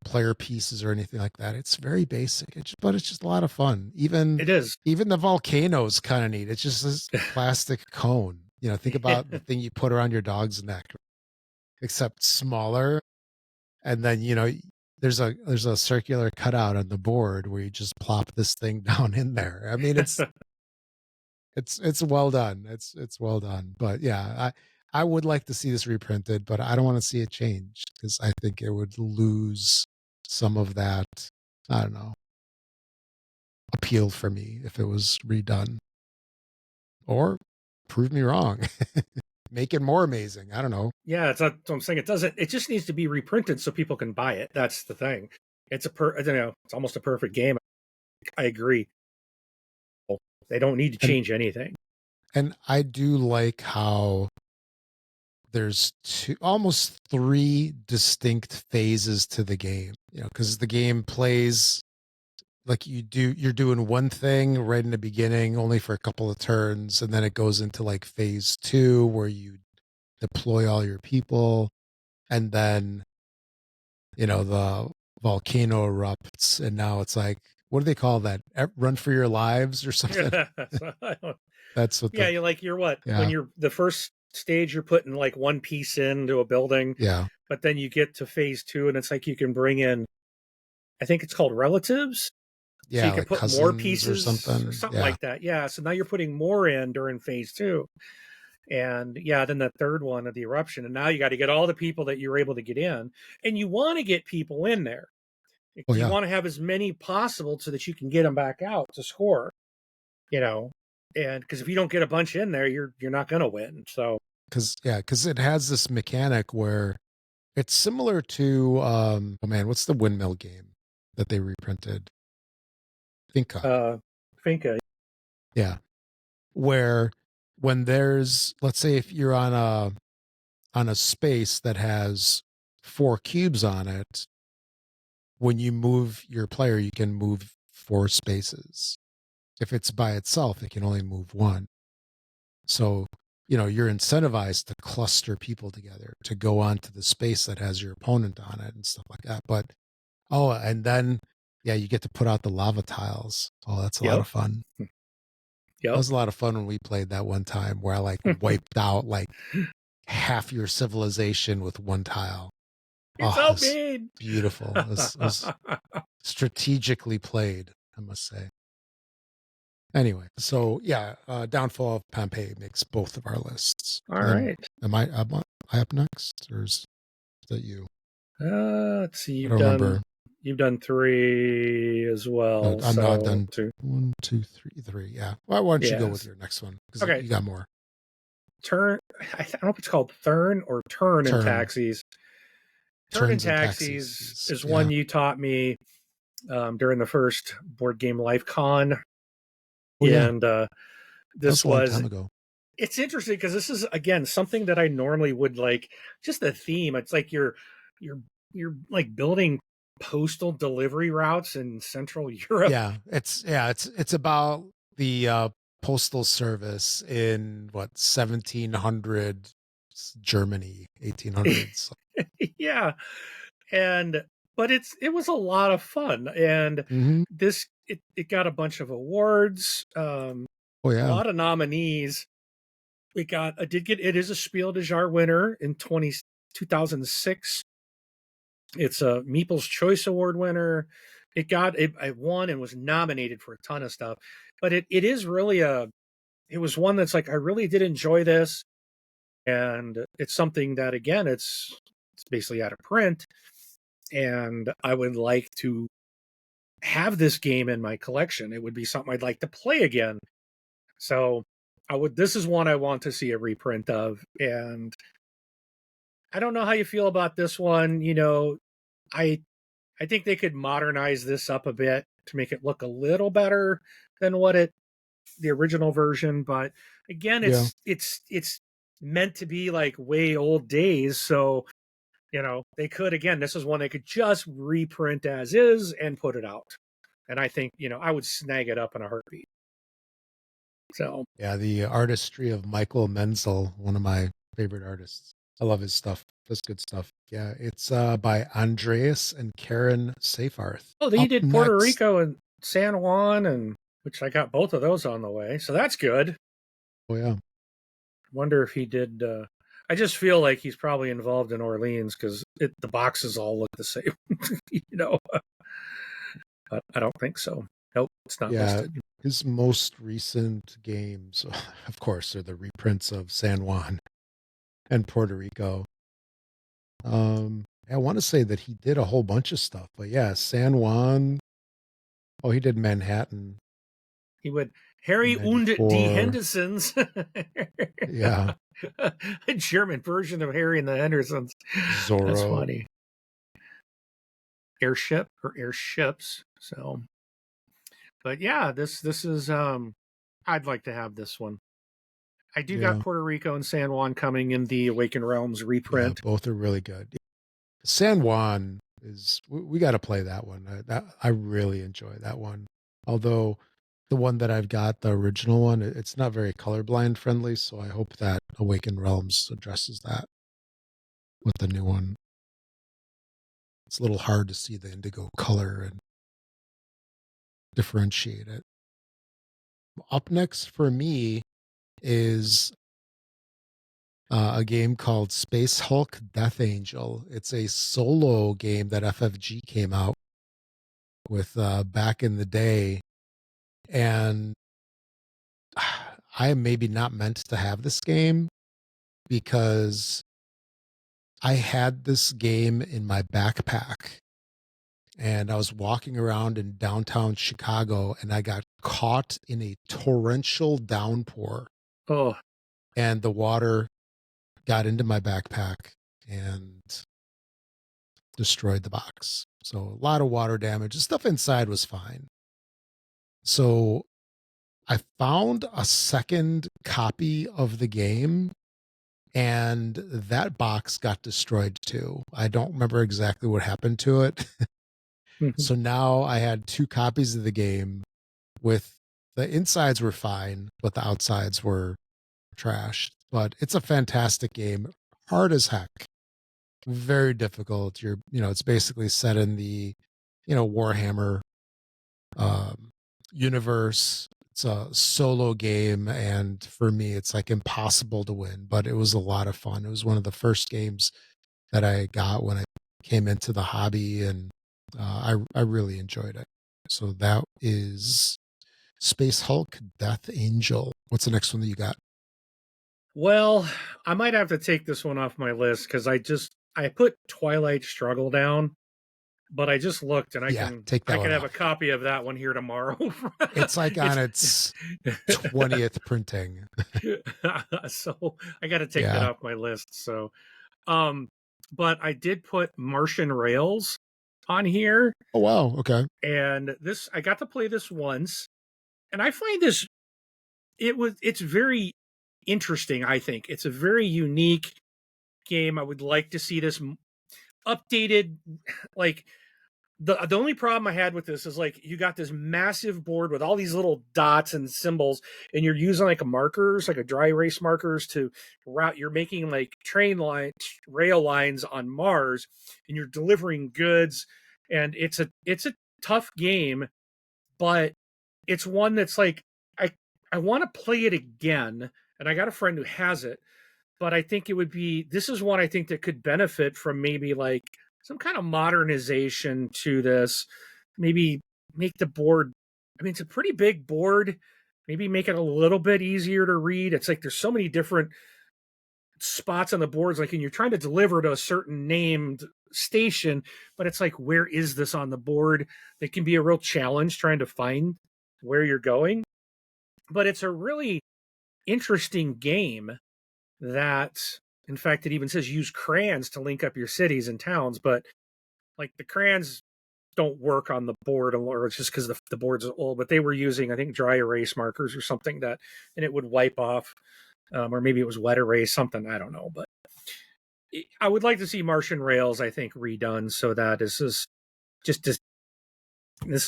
player pieces or anything like that. It's very basic. But it's just a lot of fun. It is. Even the volcano's kind of neat. It's just this plastic cone. Think about the thing you put around your dog's neck, except smaller. And then, there's a circular cutout on the board where you just plop this thing down in there. I mean, it's well done. It's well done. But yeah, I would like to see this reprinted, but I don't want to see it changed because I think it would lose some of that, I don't know, appeal for me if it was redone. Or prove me wrong. Make it more amazing. I don't know. Yeah, it's not what I'm saying. It just needs to be reprinted so people can buy it. That's the thing. It's almost a perfect game. I agree. They don't need to change anything. And I do like how there's almost three distinct phases to the game, because the game plays like you're doing one thing right in the beginning only for a couple of turns, and then it goes into like phase 2 where you deploy all your people, and then the volcano erupts, and now it's like, what do they call that? Run for your lives or something? That's what yeah, you're what? When yeah. you're the first stage, you're putting like one piece into a building, Yeah. but then you get to phase 2, and it's like you can bring in, I think it's called relatives. So Yeah, you can like put more cousins or pieces or something. something Yeah. like that. Yeah. So now you're putting more in during phase 2. And yeah, then the third one of the eruption. And now you got to get all the people that you're able to get in. And you want to get people in there. Oh You yeah. want to have as many possible so that you can get them back out to score, you know. And because if you don't get a bunch in there, you're not going to win. So Because it has this mechanic where it's similar to oh man, what's the windmill game that they reprinted? Finca. Finca. Yeah. Where when there's, let's say if you're on a space that has 4 cubes on it, when you move your player, you can move 4 spaces. If it's by itself, it can only move one. So, you're incentivized to cluster people together to go onto the space that has your opponent on it and stuff like that. But, oh, and then, yeah, you get to put out the lava tiles. Oh, that's a lot Yep. of fun. That Yep. was a lot of fun when we played that one time where I like wiped out like half your civilization with one tile. You're Oh, so it's mean. beautiful. It was strategically played, I must say. Anyway, so yeah, Downfall of Pompeii makes both of our lists. All And then, right. am I up next, or is that you? Let's see. I don't remember. You've done 3 as No, well. no, I've So done 2. 1, 2, 3, 3. Yeah. Why don't you go with Yes. your next one? Because Okay. you got more. Turn. I don't know if it's called Thurn or Turn in Turn Taxis. Turn in turns and Taxis taxis. is Yeah. one you taught me during the first Board Game Life Con. Oh yeah, And that was this a long was, time ago. it's interesting because this is, again, something that I normally would like, just the theme. It's like you're, you're like building postal delivery routes in Central Europe. It's about the postal service in what 1700 Germany, 1800s. yeah. And, but it was a lot of fun. And Hmm. it got a bunch of awards, Oh a yeah, lot of nominees. It is a Spiel des Jahres winner in 2006. It's a Meeple's Choice Award winner. It won and was nominated for a ton of stuff. But it is really it was one that's like, I really did enjoy this. And it's something that, again, it's basically out of print. And I would like to have this game in my collection. It would be something I'd like to play again. So this is one I want to see a reprint of. And I don't know how you feel about this one. I I think they could modernize this up a bit to make it look a little better than the original version. But again, yeah, it's meant to be like way old days. So, they could, again, this is one they could just reprint as is and put it out. And I think, I would snag it up in a heartbeat. So, yeah. The artistry of Michael Menzel, one of my favorite artists. I love his stuff. That's good stuff. Yeah, it's by Andreas and Karen Seyfarth. oh, he Up did Puerto next. Rico and San Juan, and which I got both of those on the way. So that's good. Oh yeah. Wonder if he did. I just feel like he's probably involved in Orleans because the boxes all look the same, but I don't think so. Nope, it's not Yeah, listed. his most recent games, of course, are the reprints of San Juan and Puerto Rico. I want to say that he did a whole bunch of stuff, but yeah, San Juan. Oh, he did Manhattan He would in Harry und die '94. Hendersons, Yeah, a German version of Harry and the Hendersons. That's Zorro. funny. Airship or airships. So, but yeah, this is I'd like to have this one. I do got Yeah. Puerto Rico and San Juan coming in the Awakened Realms Yeah, reprint. both are really good. San Juan is we got to play that one. I really enjoy that one. Although the one that I've got, the original one, it's not very colorblind friendly, so I hope that Awakened Realms addresses that with the new one. It's a little hard to see the indigo color and differentiate it. Up next for me is a game called Space Hulk Death Angel. It's a solo game that FFG came out with back in the day. And I am maybe not meant to have this game because I had this game in my backpack and I was walking around in downtown Chicago and I got caught in a torrential downpour Oh, and the water got into my backpack and destroyed the box. So a lot of water damage. The stuff inside was fine. So I found a second copy of the game and that box got destroyed too. I don't remember exactly what happened to it. So now I had two copies of the game with the insides were fine, but the outsides were trashed. But it's a fantastic game. Hard as heck. Very difficult. It's basically set in the, Warhammer um, universe. It's a solo game, and for me, it's like impossible to win. But it was a lot of fun. It was one of the first games that I got when I came into the hobby, and I really enjoyed it. So that is Space Hulk Death Angel. What's the next one that you got? well, I might have to take this one off my list because I put Twilight Struggle down, but I just looked and Yeah, take that I can one have a off. copy of that one here tomorrow. It's like on its 20th printing. So I got to take that Yeah. off my list. So, um, but I did put Martian Rails on here, Oh wow. Okay. and this I got to play this once, and I find it's very interesting. I think it's a very unique game. I would like to see this updated. Like the only problem I had with this is like you got this massive board with all these little dots and symbols, and you're using like markers, like a dry erase markers to route. You're making like rail lines on Mars, and you're delivering goods. And it's a tough game, but it's one that's like I I want to play it again, and I got a friend who has it, but I think this is one I think that could benefit from maybe like some kind of modernization to this. Maybe make the board, I mean, it's a pretty big board. Maybe make it a little bit easier to read. It's like there's so many different spots on the boards, like, and you're trying to deliver to a certain named station, but it's like, where is this on the board? It can be a real challenge trying to find where you're going. But it's a really interesting game that, in fact, it even says use crayons to link up your cities and towns, but like the crayons don't work on the board, or it's just because the board's old, but they were using, I think, dry erase markers or something and it would wipe off, or maybe it was wet erase, something, I don't know. But I would like to see Martian Rails, I think, redone so that this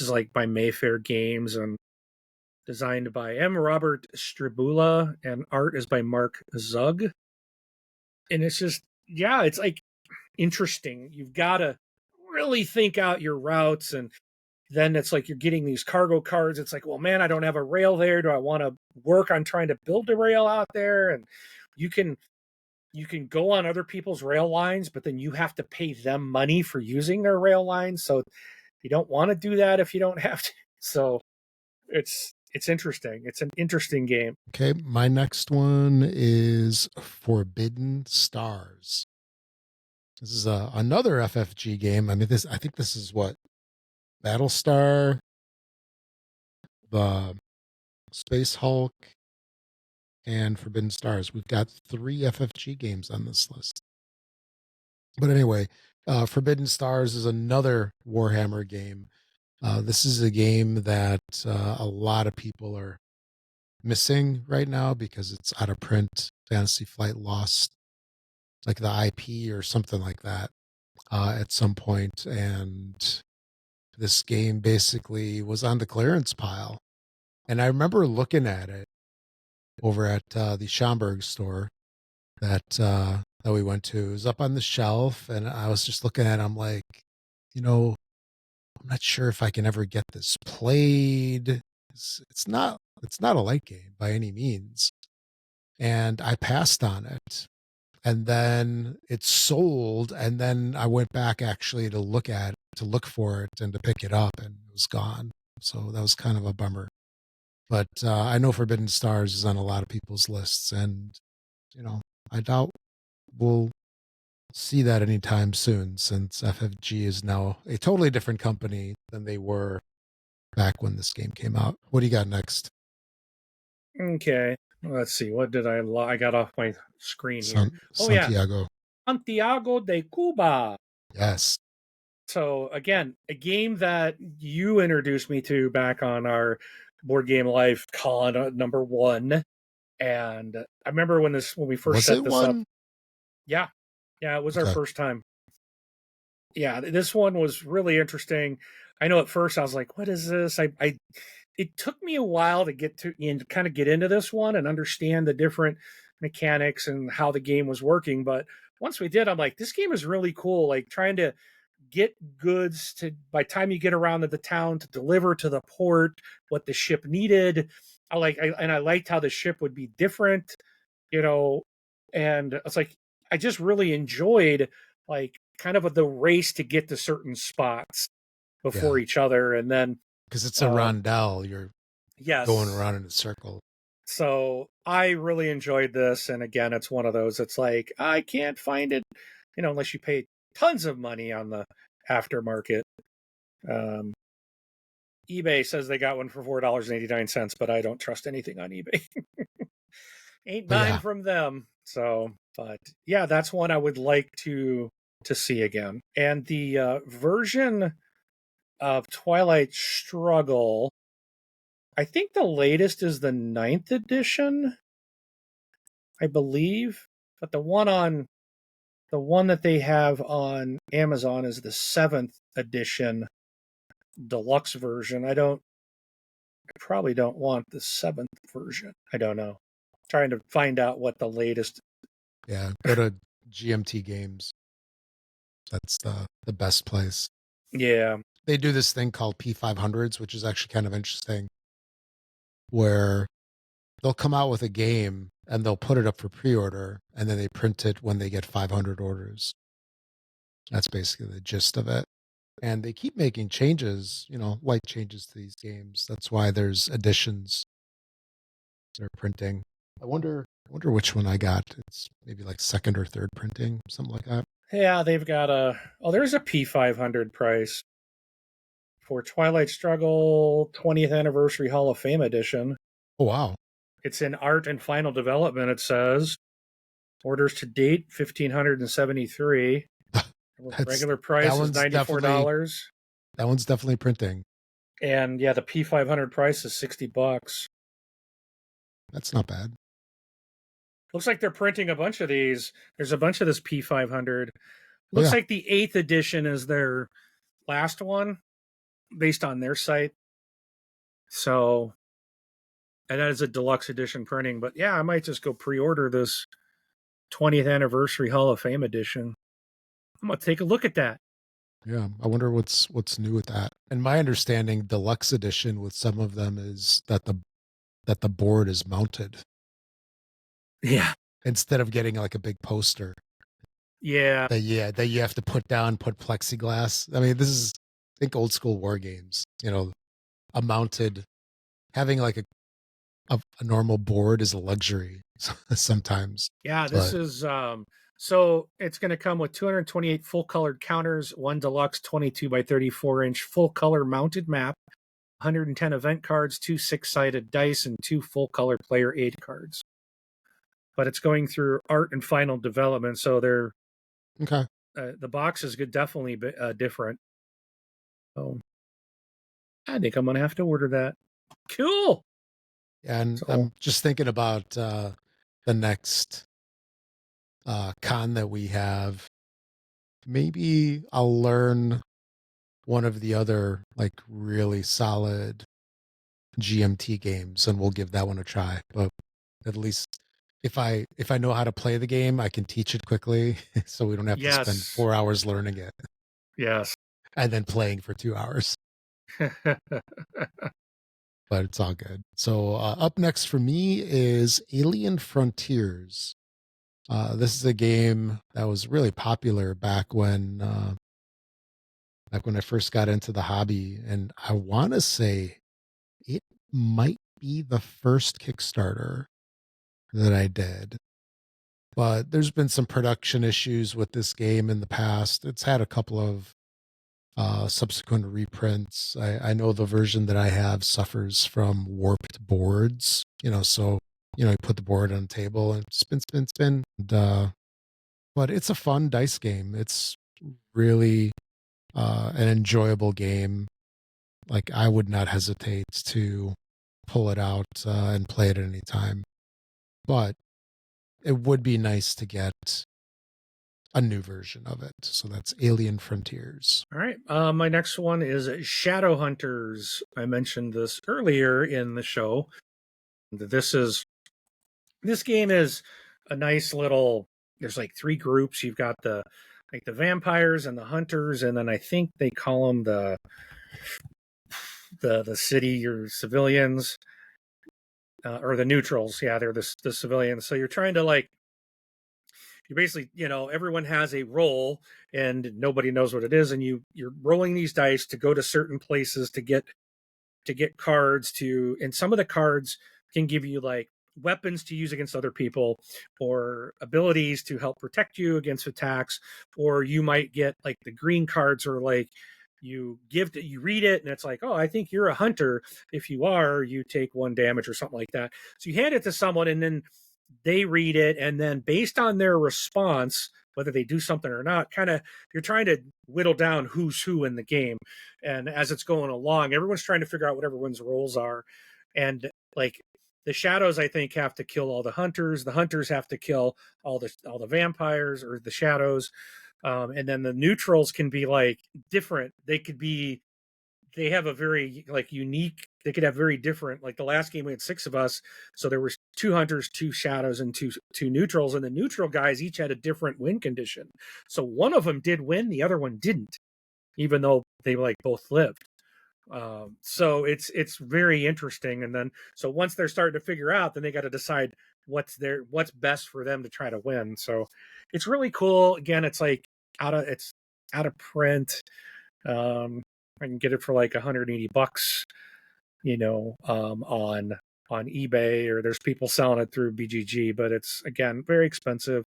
is like by Mayfair Games and designed by M. Robert Stribula, and art is by Mark Zug. And it's just, yeah, it's like interesting. You've got to really think out your routes, and then it's like you're getting these cargo cards. It's like, well, man, I don't have a rail there. Do I want to work on trying to build a rail out there? And you can go on other people's rail lines, but then you have to pay them money for using their rail lines. So you don't want to do that if you don't have to. So it's interesting. It's an interesting game. Okay. My next one is Forbidden Stars. This is another FFG game. I mean, I think this is what Battlestar, the Space Hulk, and Forbidden Stars. We've got 3 FFG games on this list. But anyway, Forbidden Stars is another Warhammer game. This is a game that a lot of people are missing right now because it's out of print. Fantasy Flight lost like the IP or something like that at some point, and this game basically was on the clearance pile. And I remember looking at it over at the Schomburg store that we went to. It was up on the shelf, and I was just looking at it. I'm like, you know, I'm not sure if I can ever get this played. It's not a light game by any means. And I passed on it. And then it sold, and then I went back actually to look for it and to pick it up, and it was gone. So that was kind of a bummer. But I know Forbidden Stars is on a lot of people's lists, and I doubt we'll see that anytime soon, since FFG is now a totally different company than they were back when this game came out. What do you got next? Okay. Let's see. What did I got off my screen here. Oh, yeah. Santiago. Santiago de Cuba. Yes. So, again, a game that you introduced me to back on our Board Game Life con number 1. And I remember when we first set this up. Yeah. Yeah, it was our first time. Yeah, this one was really interesting. I know at first I was like, what is this? It took me a while to get to and kind of get into this one and understand the different mechanics and how the game was working. But once we did, I'm like, this game is really cool. Like trying to get goods to by the time you get around to the town to deliver to the port what the ship needed. I liked how the ship would be different, and it's like I just really enjoyed like kind of the race to get to certain spots before each other, and then because it's a rondel, you're going around in a circle. So I really enjoyed this, and again, it's one of those. It's like I can't find it, unless you pay tons of money on the aftermarket. eBay says they got one for $4.89, but I don't trust anything on eBay. Ain't buying from them. So, but yeah, that's one I would like to see again. And the version of Twilight Struggle, I think the latest is the 9th edition, I believe. But the one that they have on Amazon is the 7th edition deluxe version. I probably don't want the 7th version. I don't know. Trying to find out what the latest. Yeah, go to GMT Games. That's the best place. Yeah. They do this thing called P500s, which is actually kind of interesting, where they'll come out with a game and they'll put it up for pre-order, and then they print it when they get 500 orders. That's basically the gist of it. And they keep making changes, light changes to these games. That's why there's editions they're printing. I wonder which one I got. It's maybe like second or third printing, something like that. Yeah, they've got there's a P500 price for Twilight Struggle 20th Anniversary Hall of Fame Edition. Oh, wow. It's in art and final development, it says. Orders to date, 1,573. Regular price is $94. That one's definitely printing. And yeah, the P500 price is $60. That's not bad. Looks like they're printing a bunch of these. There's a bunch of this P500. Looks like the 8th edition is their last one, based on their site. So, and that is a deluxe edition printing. But yeah, I might just go pre-order this 20th Anniversary Hall of Fame edition. I'm going to take a look at that. Yeah, I wonder what's new with that. And my understanding, deluxe edition with some of them is that the board is mounted. Yeah. Instead of getting like a big poster. Yeah. That you have to put plexiglass. I mean, this is, think old school war games, a mounted, having like a normal board is a luxury sometimes. Yeah, this is so it's going to come with 228 full colored counters, one deluxe 22 by 34 inch full color mounted map, 110 event cards, 2 6-sided dice, and 2 full color player aid cards. But it's going through art and final development, so they're okay. The box is definitely different. So I think I'm going to have to order that. Cool. And So I'm just thinking about the next con that we have. Maybe I'll learn one of the other like really solid GMT games and we'll give that one a try. But at least if I know how to play the game, I can teach it quickly so we don't have to spend yes, 4 hours learning it yes. and then playing for 2 hours. But it's all good. So up next for me is Alien Frontiers. This is a game that was really popular back when I first got into the hobby, and I want to say it might be the first Kickstarter that I did. But there's been some production issues with this game in the past. It's had a couple of subsequent reprints. I know the version that I have suffers from warped boards, so you put the board on the table and spin, spin, spin. But it's a fun dice game. It's really an enjoyable game. Like I would not hesitate to pull it out and play it at any time. But it would be nice to get a new version of it. So that's Alien Frontiers. All right. My next one is Shadow Hunters. I mentioned this earlier in the show. This game is a nice little. There's like three groups. You've got the vampires and the hunters, and then I think they call them the city or civilians, or the neutrals. Yeah, they're the civilians. So you're trying to like you basically, everyone has a role and nobody knows what it is, and you're rolling these dice to go to certain places to get cards and some of the cards can give you like weapons to use against other people or abilities to help protect you against attacks, or you might get like the green cards, or like you read it and it's like, oh, I think you're a hunter. If you are, you take 1 damage or something like that. So you hand it to someone and then they read it, and then based on their response, whether they do something or not, kind of you're trying to whittle down who's who in the game. And as it's going along, everyone's trying to figure out what everyone's roles are. And like the shadows, I think, have to kill all the hunters. The hunters have to kill all the vampires or the shadows. And then the neutrals can be like different. They have a very like unique, they could have very different, like the last game we had 6 of us, so there was 2 hunters, 2 shadows, and two neutrals, and the neutral guys each had a different win condition. So one of them did win, the other one didn't, even though they like both lived. So it's very interesting. And then so once they're starting to figure out, then they got to decide what's best for them to try to win. So it's really cool. Again, it's out of print. I can get it for like $180, on eBay, or there's people selling it through BGG, but it's again very expensive.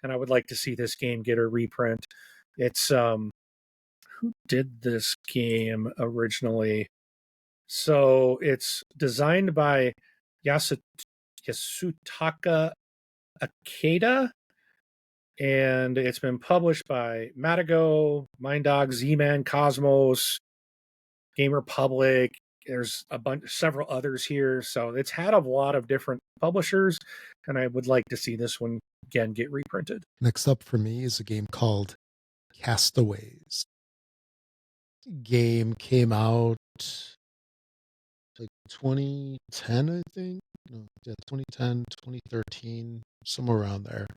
And I would like to see this game get a reprint. It's who did this game originally? So it's designed by Yasutaka Akeda, and it's been published by Matago, Minddog, Z-Man, Cosmos, Game Republic. There's several others here. So it's had a lot of different publishers, and I would like to see this one again get reprinted. Next up for me is a game called Castaways. Game came out like 2010, I think. No, yeah, 2010, 2013, somewhere around there.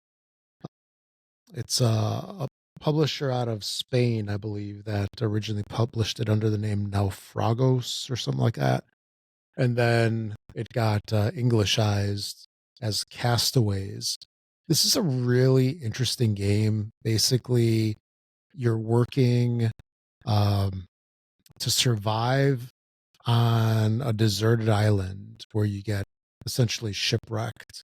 It's a publisher out of Spain, I believe, that originally published it under the name Naufragos or something like that. And then it got Englishized as Castaways. This is a really interesting game. Basically, you're working um, to survive on a deserted island where you get essentially shipwrecked.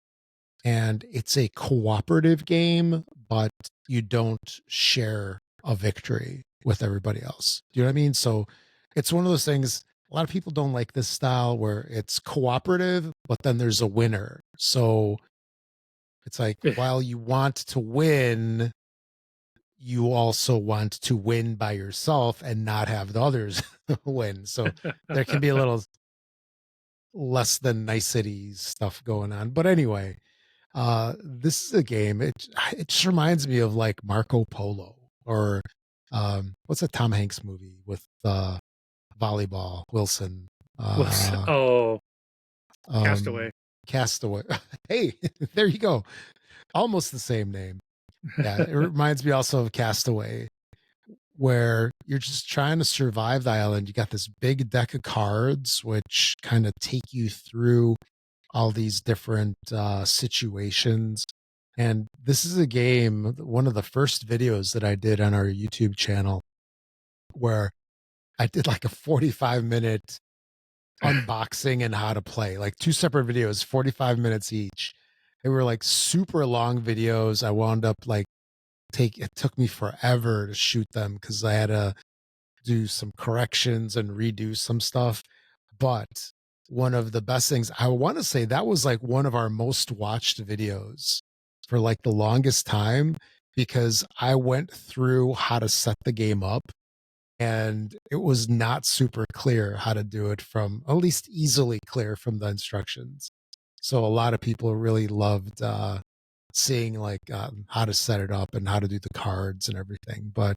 And it's a cooperative game, but you don't share a victory with everybody else. Do you know what I mean? So it's one of those things. A lot of people don't like this style where it's cooperative, but then there's a winner. So it's like while you want to win, you also want to win by yourself and not have the others win. So there can be a little less than nicety stuff going on. But anyway, this is a game. It just reminds me of like Marco Polo or what's that Tom Hanks movie with volleyball Wilson? Was Uh, oh, um, Castaway. Castaway. Hey, there you go. Almost the same name. Yeah, it reminds me also of Castaway, where you're just trying to survive the island. You got this big deck of cards, which kind of take you through all these different situations. And this is a game, one of the first videos that I did on our YouTube channel, where I did like a 45-minute unboxing and how to play, like two separate videos, 45 minutes each. They were like super long videos. I wound up like it took me forever to shoot them because I had to do some corrections and redo some stuff. But one of the best things, I want to say that was like one of our most watched videos for like the longest time, because I went through how to set the game up and it was not super clear how to do it, from at least easily clear from the instructions. So a lot of people really loved seeing like how to set it up and how to do the cards and everything. But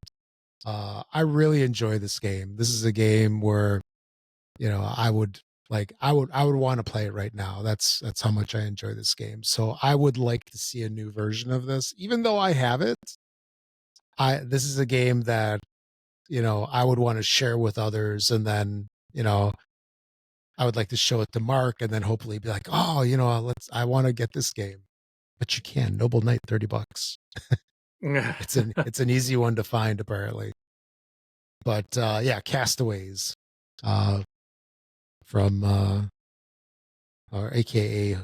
I really enjoy this game. This is a game where, I would want to play it right now. That's how much I enjoy this game. So I would like to see a new version of this, even though I have it. This is a game that, I would want to share with others, and then, I would like to show it to Mark and then hopefully be like, oh, I want to get this game. But you can. Noble Knight, $30. It's an easy one to find apparently. But yeah, Castaways uh from or aka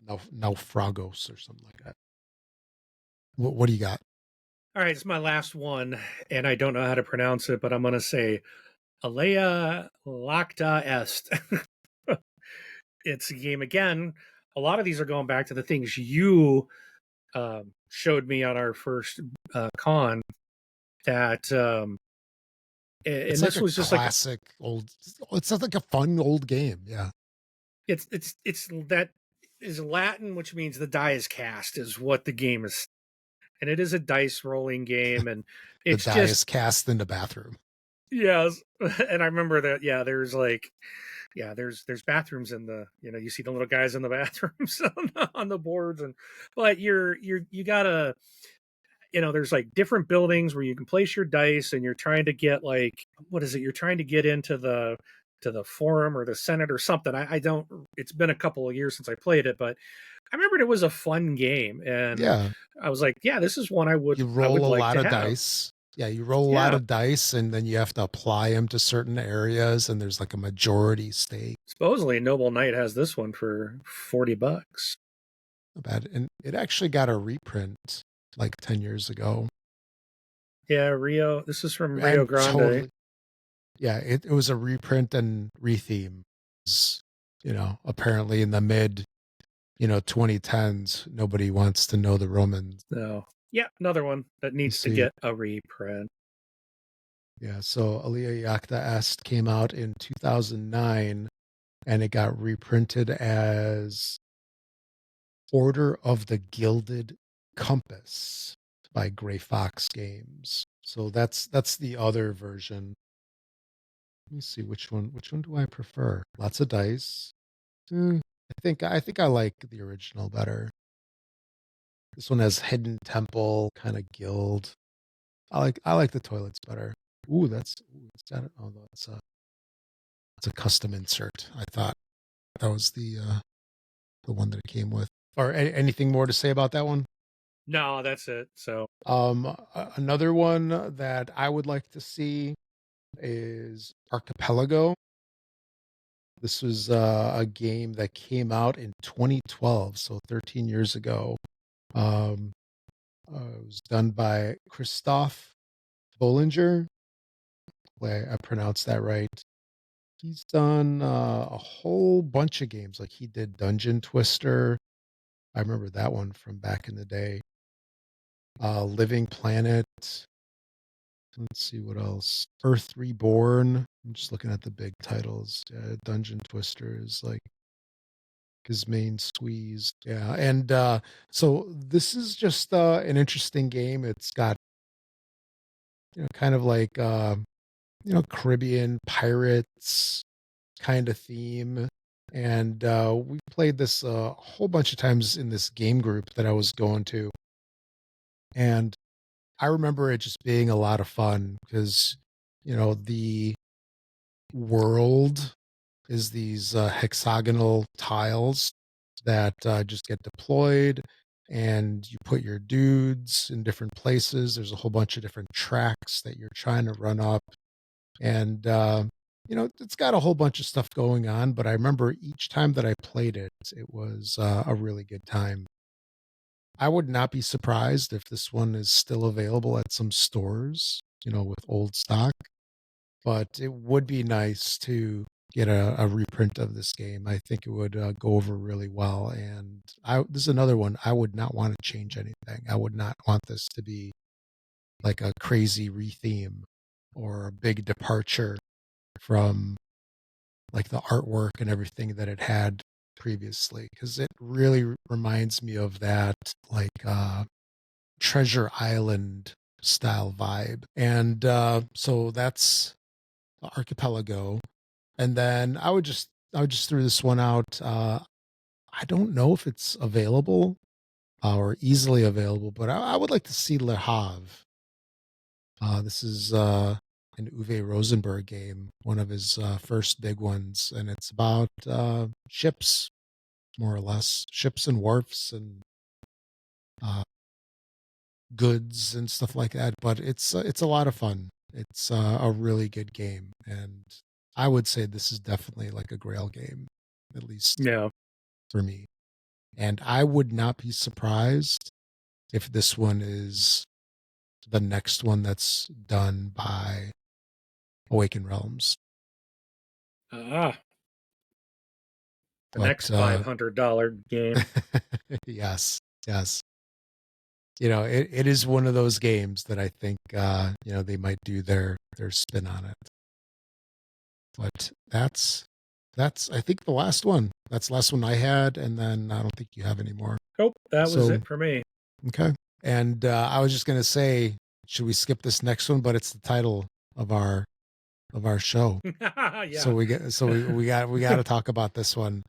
Naufragos or something like that. What do you got? All right, it's my last one, and I don't know how to pronounce it, but I'm gonna say Alea Lacta Est. It's a game again. A lot of these are going back to the things you showed me on our first con. That It's and like this a was just like classic old. It's just like a fun old game. Yeah, it's that is Latin, which means the die is cast, is what the game is, and it is a dice rolling game, and the it's die just is cast in the bathroom. yes. And I remember that there's like there's bathrooms in the, you see the little guys in the bathrooms on the boards, and but you gotta, there's like different buildings where you can place your dice, and you're trying to get like, what is it, you're trying to get into the forum or the senate or something. I don't, it's been a couple of years since I played it, but I remembered it was a fun game, and Yeah, I was like, yeah, this is one you I would roll a like lot to of have. dice. Yeah, you roll a lot Yeah, of dice, and then you have to apply them to certain areas, and there's like a majority stake. supposedly Noble Knight has this one for $40. Not bad, and it actually got a reprint like 10 years ago, Yeah, Rio. This is from Rio and Grande. totally, yeah, it was a reprint and retheme. Apparently in the mid 2010s, nobody wants to know the Romans. No. Yeah, another one that You needs to see, get a reprint. yeah. So Alia Yachta Est came out in 2009, and it got reprinted as Order of the Gilded Compass by Gray Fox Games. So that's the other version. Let me see which one. Which one do I prefer? Lots of dice. I think I like the original better. This one has Hidden Temple kind of guild. I like the toilets better. It's got it. Oh, no, it's a custom insert. I thought that was the one that it came with. Or anything more to say about that one? No, that's it. So Another one that I would like to see is Archipelago. This was a game that came out in 2012, so 13 years ago. Um, it was done by Christoph Bollinger. I pronounced that right. He's done a whole bunch of games. Like he did Dungeon Twister. I remember that one from back in the day. Living Planet. Let's see what else. Earth Reborn. I'm just looking at the big titles. Dungeon Twisters, like his main squeeze. Yeah. And so this is just an interesting game. It's got, kind of like Caribbean pirates kind of theme. And we played this a whole bunch of times in this game group that I was going to. And I remember it just being a lot of fun because, the world is these hexagonal tiles that just get deployed, and you put your dudes in different places. There's a whole bunch of different tracks that you're trying to run up, and it's got a whole bunch of stuff going on. But I remember each time that I played it, it was a really good time. I would not be surprised if this one is still available at some stores, with old stock, but it would be nice to get a reprint of this game. I think it would go over really well. And this is another one. I would not want to change anything. I would not want this to be like a crazy retheme or a big departure from like the artwork and everything that it had previously, because it really reminds me of that like Treasure Island style vibe. And so that's the Archipelago. And then I would just throw this one out. I don't know if it's available or easily available, but I would like to see Le Havre. This is an Uwe Rosenberg game, one of his first big ones, and it's about ships, more or less, ships and wharfs and uh, goods and stuff like that. But it's a lot of fun. It's a really good game, and I would say this is definitely like a Grail game, at least Yeah. for me. And I would not be surprised if this one is the next one that's done by Awaken Realms. Ah, the But next $500 game. yes, yes. It is one of those games that I think they might do their spin on it. But that's I think the last one. That's the last one I had, and then I don't think you have any more. Nope, that was So it for me. okay. And I was just gonna say, should we skip this next one? But it's the title of our show. So Yeah. we got to talk about this one.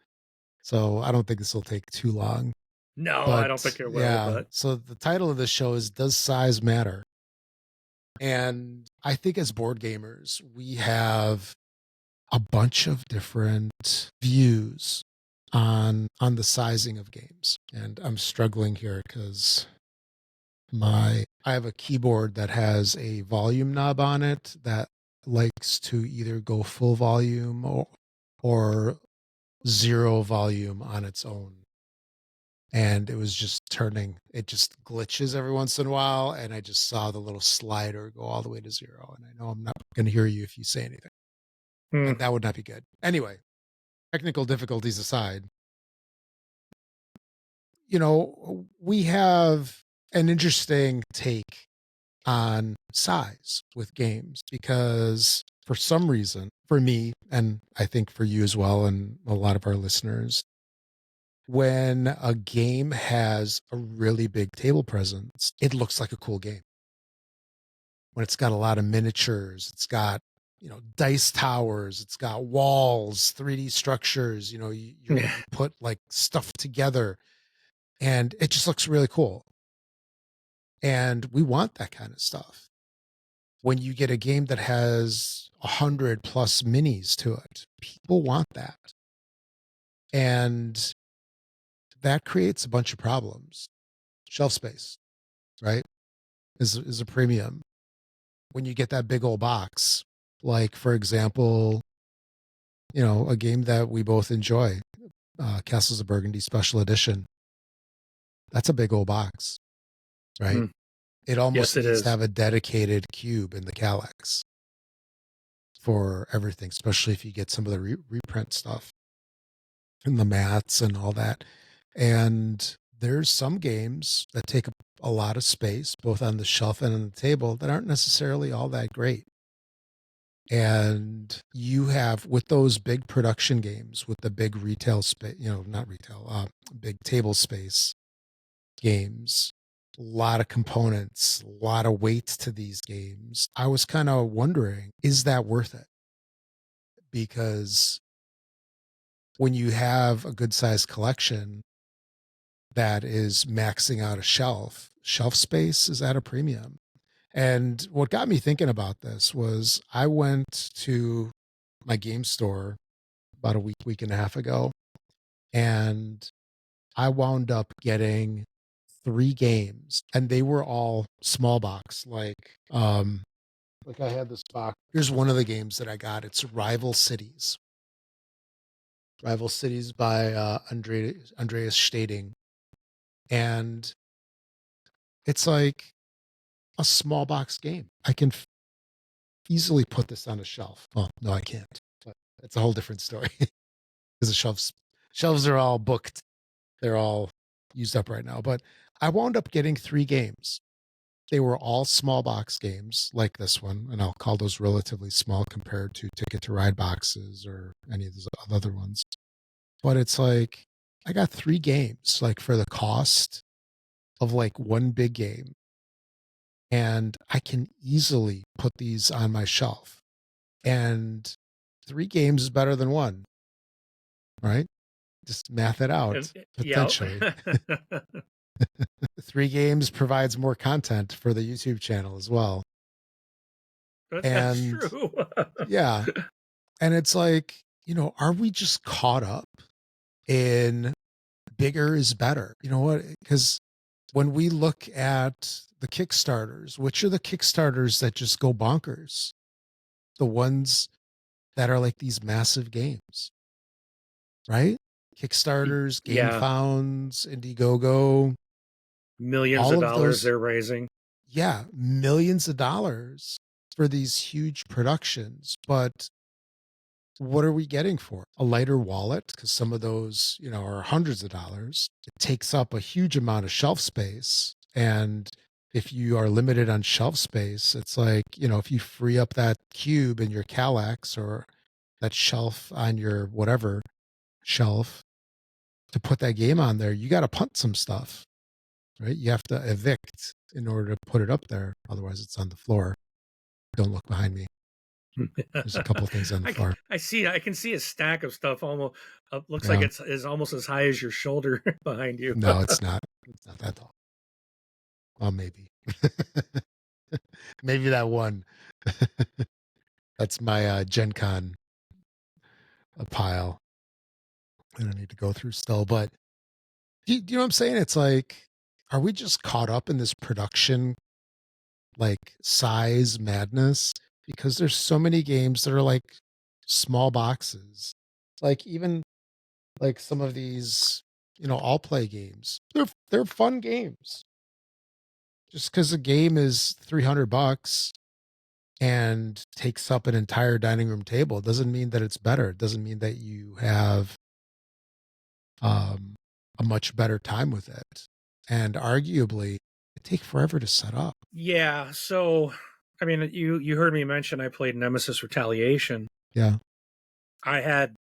So I don't think this will take too long. No, I don't But think it will, yeah, but so the title of the show is Does Size Matter? And I think as board gamers, we have a bunch of different views on the sizing of games. And I'm struggling here because I have a keyboard that has a volume knob on it that likes to either go full volume or zero volume on its own. And it was just turning, it just glitches every once in a while. And I just saw the little slider go all the way to zero. And I know I'm not going to hear you if you say anything. hmm. And that would not be good. Anyway, technical difficulties aside, we have an interesting take on size with games because for some reason, for me, and I think for you as well, and a lot of our listeners, when a game has a really big table presence, it looks like a cool game. When it's got a lot of miniatures, it's got, dice towers, it's got walls, 3D structures, you Yeah. put like stuff together and it just looks really cool. And we want that kind of stuff. When you get a game that has 100+ minis to it, people want that. And that creates a bunch of problems. Shelf space, right? Is a premium. When you get that big old box, like for example, a game that we both enjoy, Castles of Burgundy Special Edition. That's a big old box, right? Hmm. It almost Yes, it needs to is. have a dedicated cube in the Calyx for everything, especially if you get some of the reprint stuff and the mats and all that. And there's some games that take a lot of space, both on the shelf and on the table, that aren't necessarily all that great. And you have, with those big production games, with the big retail space, not retail, big table space games, a lot of components, a lot of weight to these games. I was kind of wondering, is that worth it? Because when you have a good sized collection that is maxing out a shelf space is at a premium. And what got me thinking about this was I went to my game store about a week and a half ago, and I wound up getting 3 games, and they were all small box. Like I had this box. Here's one of the games that I got. It's Rival Cities. Rival Cities by Andreas Stading. And it's like a small box game. I can easily put this on a shelf. Well, no, I can't. But it's a whole different story because the shelves are all booked. They're all used up right now. But I wound up getting 3 games. They were all small box games like this one, and I'll call those relatively small compared to Ticket to Ride boxes or any of those other ones. But it's like I got 3 games like for the cost of like one big game, and I can easily put these on my shelf. And 3 games is better than one, right? Just math it out Yeah. potentially. 3 games provides more content for the YouTube channel as well. That's And true. yeah, and it's like, are we just caught up in bigger is better? You know what? Because when we look at the Kickstarters, which are the Kickstarters that just go bonkers? The ones that are like these massive games, right? Kickstarters, Yeah. GameFounds, Indiegogo, Millions all of of dollars those, they're raising. yeah, millions of dollars for these huge productions. But what are we getting for a lighter wallet? Because some of those, are hundreds of dollars. It takes up a huge amount of shelf space. And if you are limited on shelf space, it's like, if you free up that cube in your Kallax or that shelf on your whatever shelf to put that game on there, you got to punt some stuff, right? You have to evict in order to put it up there. Otherwise, it's on the floor. Don't look behind me. There's a couple of things on the floor. I see. I can see a stack of stuff. Almost looks like Yeah. it's is almost as high as your shoulder behind you. No, it's not. It's not that tall. Well, maybe. Maybe that one. That's my Gen Con pile. I don't need to go through still. But do you know what I'm saying? It's like, are we just caught up in this production like size madness? Because there's so many games that are like small boxes. Like even like some of these, all play games. They're fun games. Just because a game is $300 and takes up an entire dining room table doesn't mean that it's better. It doesn't mean that you have um, a much better time with it. And arguably, it takes forever to set up. Yeah. So, I mean, you heard me mention I played Nemesis Retaliation. Yeah.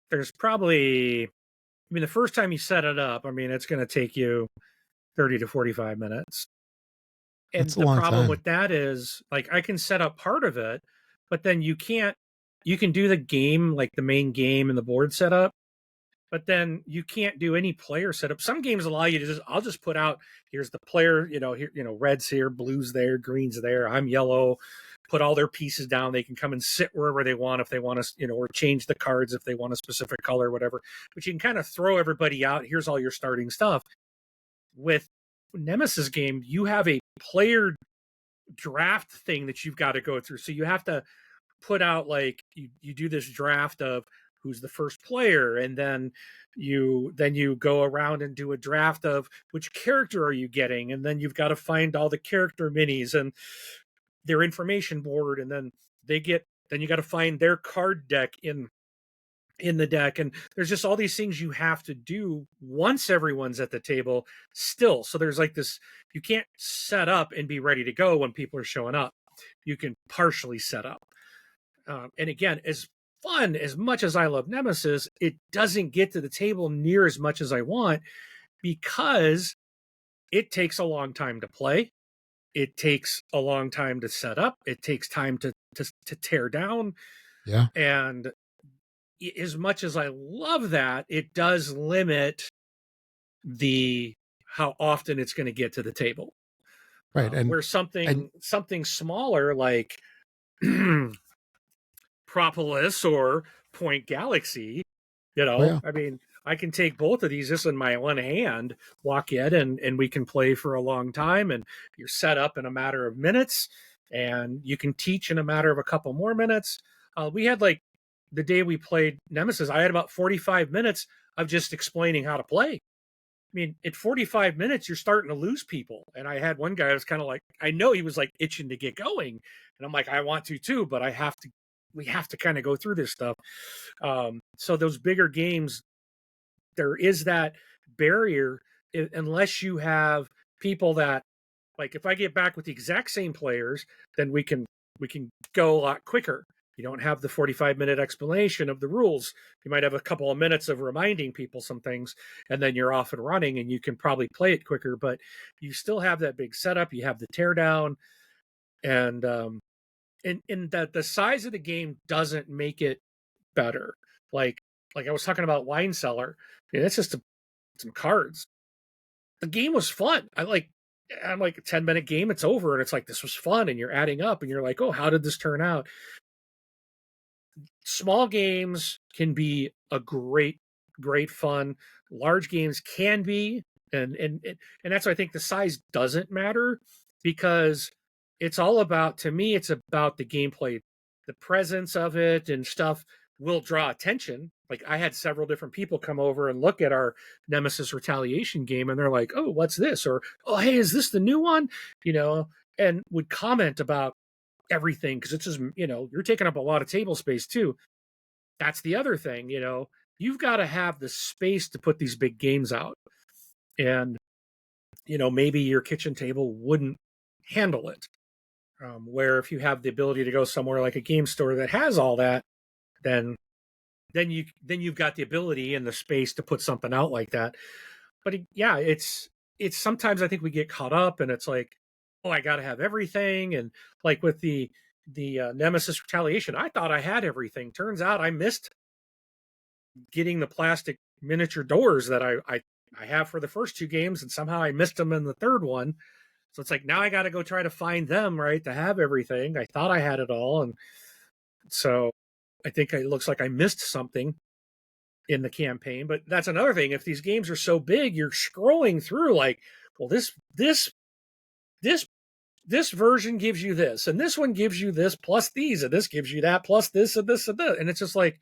There's probably, I mean, the first time you set it up, I mean, it's going to take you 30 to 45 minutes. That's And a the long problem time. with that is, like, I can set up part of it, but then you can do the game, like the main game and the board setup, but then you can't do any player setup. Some games allow you to I'll just put out, here's the player, here, red's here, blue's there, green's there, I'm yellow, put all their pieces down. They can come and sit wherever they want if they want to, or change the cards if they want a specific color, whatever. But you can kind of throw everybody out. Here's all your starting stuff. With Nemesis game, you have a player draft thing that you've got to go through. So you have to put out, like, you do this draft of who's the first player, and then you go around and do a draft of which character are you getting, and then you've got to find all the character minis and their information board, and then you got to find their card deck in in the deck, and there's just all these things you have to do once everyone's at the table still. So there's like this, you can't set up and be ready to go when people are showing up. You can partially set up. And again, as fun as much as I love Nemesis, it doesn't get to the table near as much as I want because it takes a long time to play. It takes a long time to set up. It takes time to tear down. Yeah. And as much as I love that, it does limit the how often it's going to get to the table. Right. Where something smaller like Propolis or Point Galaxy, I mean, I can take both of these just in my one hand, walk in, and we can play for a long time, and you're set up in a matter of minutes, and you can teach in a matter of a couple more minutes. We had like the day we played Nemesis, I had about 45 minutes of just explaining how to play. I mean, at 45 minutes, you're starting to lose people. And I had one guy who was kind of like, I know he was like itching to get going. And I'm like, I want to too, but we have to kind of go through this stuff. So those bigger games, there is that barrier unless you have people that, like, if I get back with the exact same players, then we can go a lot quicker. You don't have the 45-minute explanation of the rules. You might have a couple of minutes of reminding people some things, and then you're off and running, and you can probably play it quicker. But you still have that big setup. You have the teardown, and that the size of the game doesn't make it better. Like I was talking about Wine Cellar. It's just some cards. The game was fun. I'm like a 10-minute game, it's over, and it's like, this was fun, and you're adding up, and you're like, oh, how did this turn out? Small games can be a great fun. Large games can be, and that's why I think the size doesn't matter, because it's all about, to me, it's about the gameplay, the presence of it and stuff will draw attention. Like, I had several different people come over and look at our Nemesis Retaliation game, and they're like, oh, what's this? Or, oh, hey, is this the new one? And would comment about everything, because it's just, you're taking up a lot of table space too. That's the other thing, you've got to have the space to put these big games out. And, maybe your kitchen table wouldn't handle it. Where if you have the ability to go somewhere like a game store that has all that, then you've got the ability and the space to put something out like that. But yeah, it's sometimes I think we get caught up, and it's like, oh, I got to have everything. And like with the Nemesis Retaliation, I thought I had everything. Turns out I missed getting the plastic miniature doors that I have for the first two games, and somehow I missed them in the third one. So it's like, now I got to go try to find them, right, to have everything. I thought I had it all, and so I think it looks like I missed something in the campaign. But that's another thing. If these games are so big, you're scrolling through like, well, this version gives you this, and this one gives you this plus these, and this gives you that plus this and this and that. And it's just like,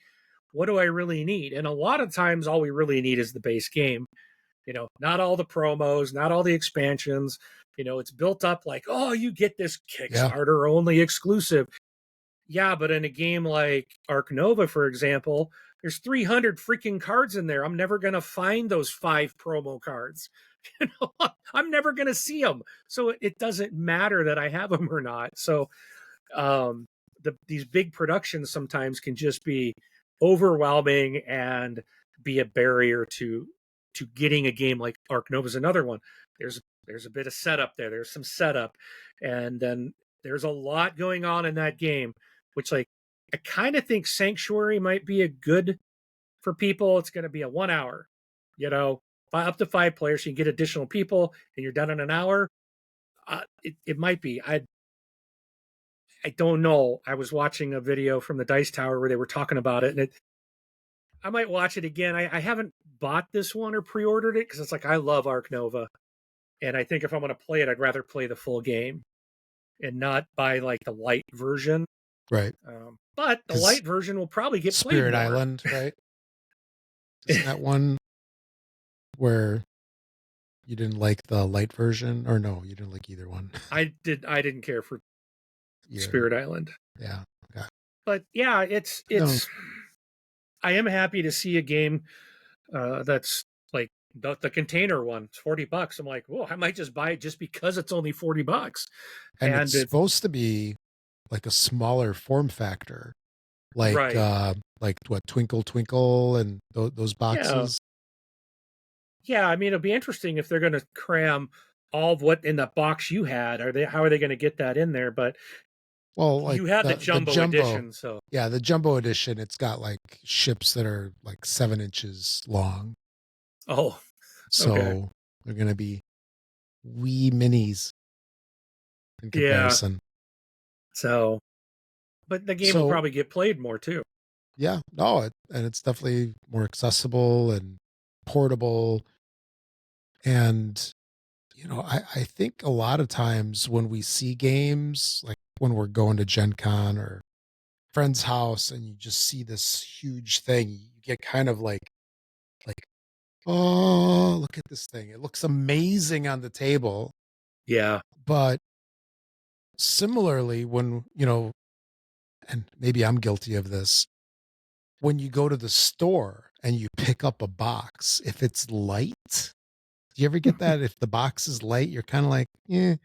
what do I really need? And a lot of times all we really need is the base game. Not all the promos, not all the expansions. It's built up like, oh, you get this Kickstarter only exclusive. Yeah, but in a game like Ark Nova, for example, there's 300 freaking cards in there. I'm never going to find those 5 promo cards. I'm never going to see them. So it doesn't matter that I have them or not. So these big productions sometimes can just be overwhelming and be a barrier to getting a game like Ark Nova is another one. There's a bit of setup there. There's some setup, and then there's a lot going on in that game, which, like, I kind of think Sanctuary might be a good for people. It's going to be a 1 hour, up to 5 players. So you can get additional people, and you're done in an hour. It might be. I don't know. I was watching a video from the Dice Tower where they were talking about it, and I might watch it again. I haven't bought this one or pre-ordered it because it's like, I love Ark Nova. And I think if I'm going to play it, I'd rather play the full game and not buy like the light version. Right. But the light version will probably get played Spirit more. Island, right? Isn't that one where you didn't like the light version? Or no, you didn't like either one? I didn't care for Spirit Island. Yeah. Okay. But yeah, it's I am happy to see a game that's like the container one. It's $40. I'm like, whoa, I might just buy it just because it's only $40. And it's And it's supposed to be like a smaller form factor, right. like what Twinkle Twinkle and those Yeah. boxes. Yeah. I mean, it'll be interesting if they're going to cram all of what in the box you had. How are they going to get that in there? But Well, like you had the the jumbo jumbo, edition. So, yeah, the jumbo edition. It's got like ships that are like 7 inches long, oh, okay. so they're gonna be wee minis in Yeah. comparison. So, but the game will So probably get played more too. yeah, no, and it's definitely more accessible and portable. And I think a lot of times when we see games, like when we're going to Gen Con or friend's house, and you just see this huge thing, you get kind of like, oh, look at this thing. It looks amazing on the table. Yeah. But similarly, when, and maybe I'm guilty of this, when you go to the store and you pick up a box, if it's light, do you ever get that? If the box is light, you're kind of like, yeah.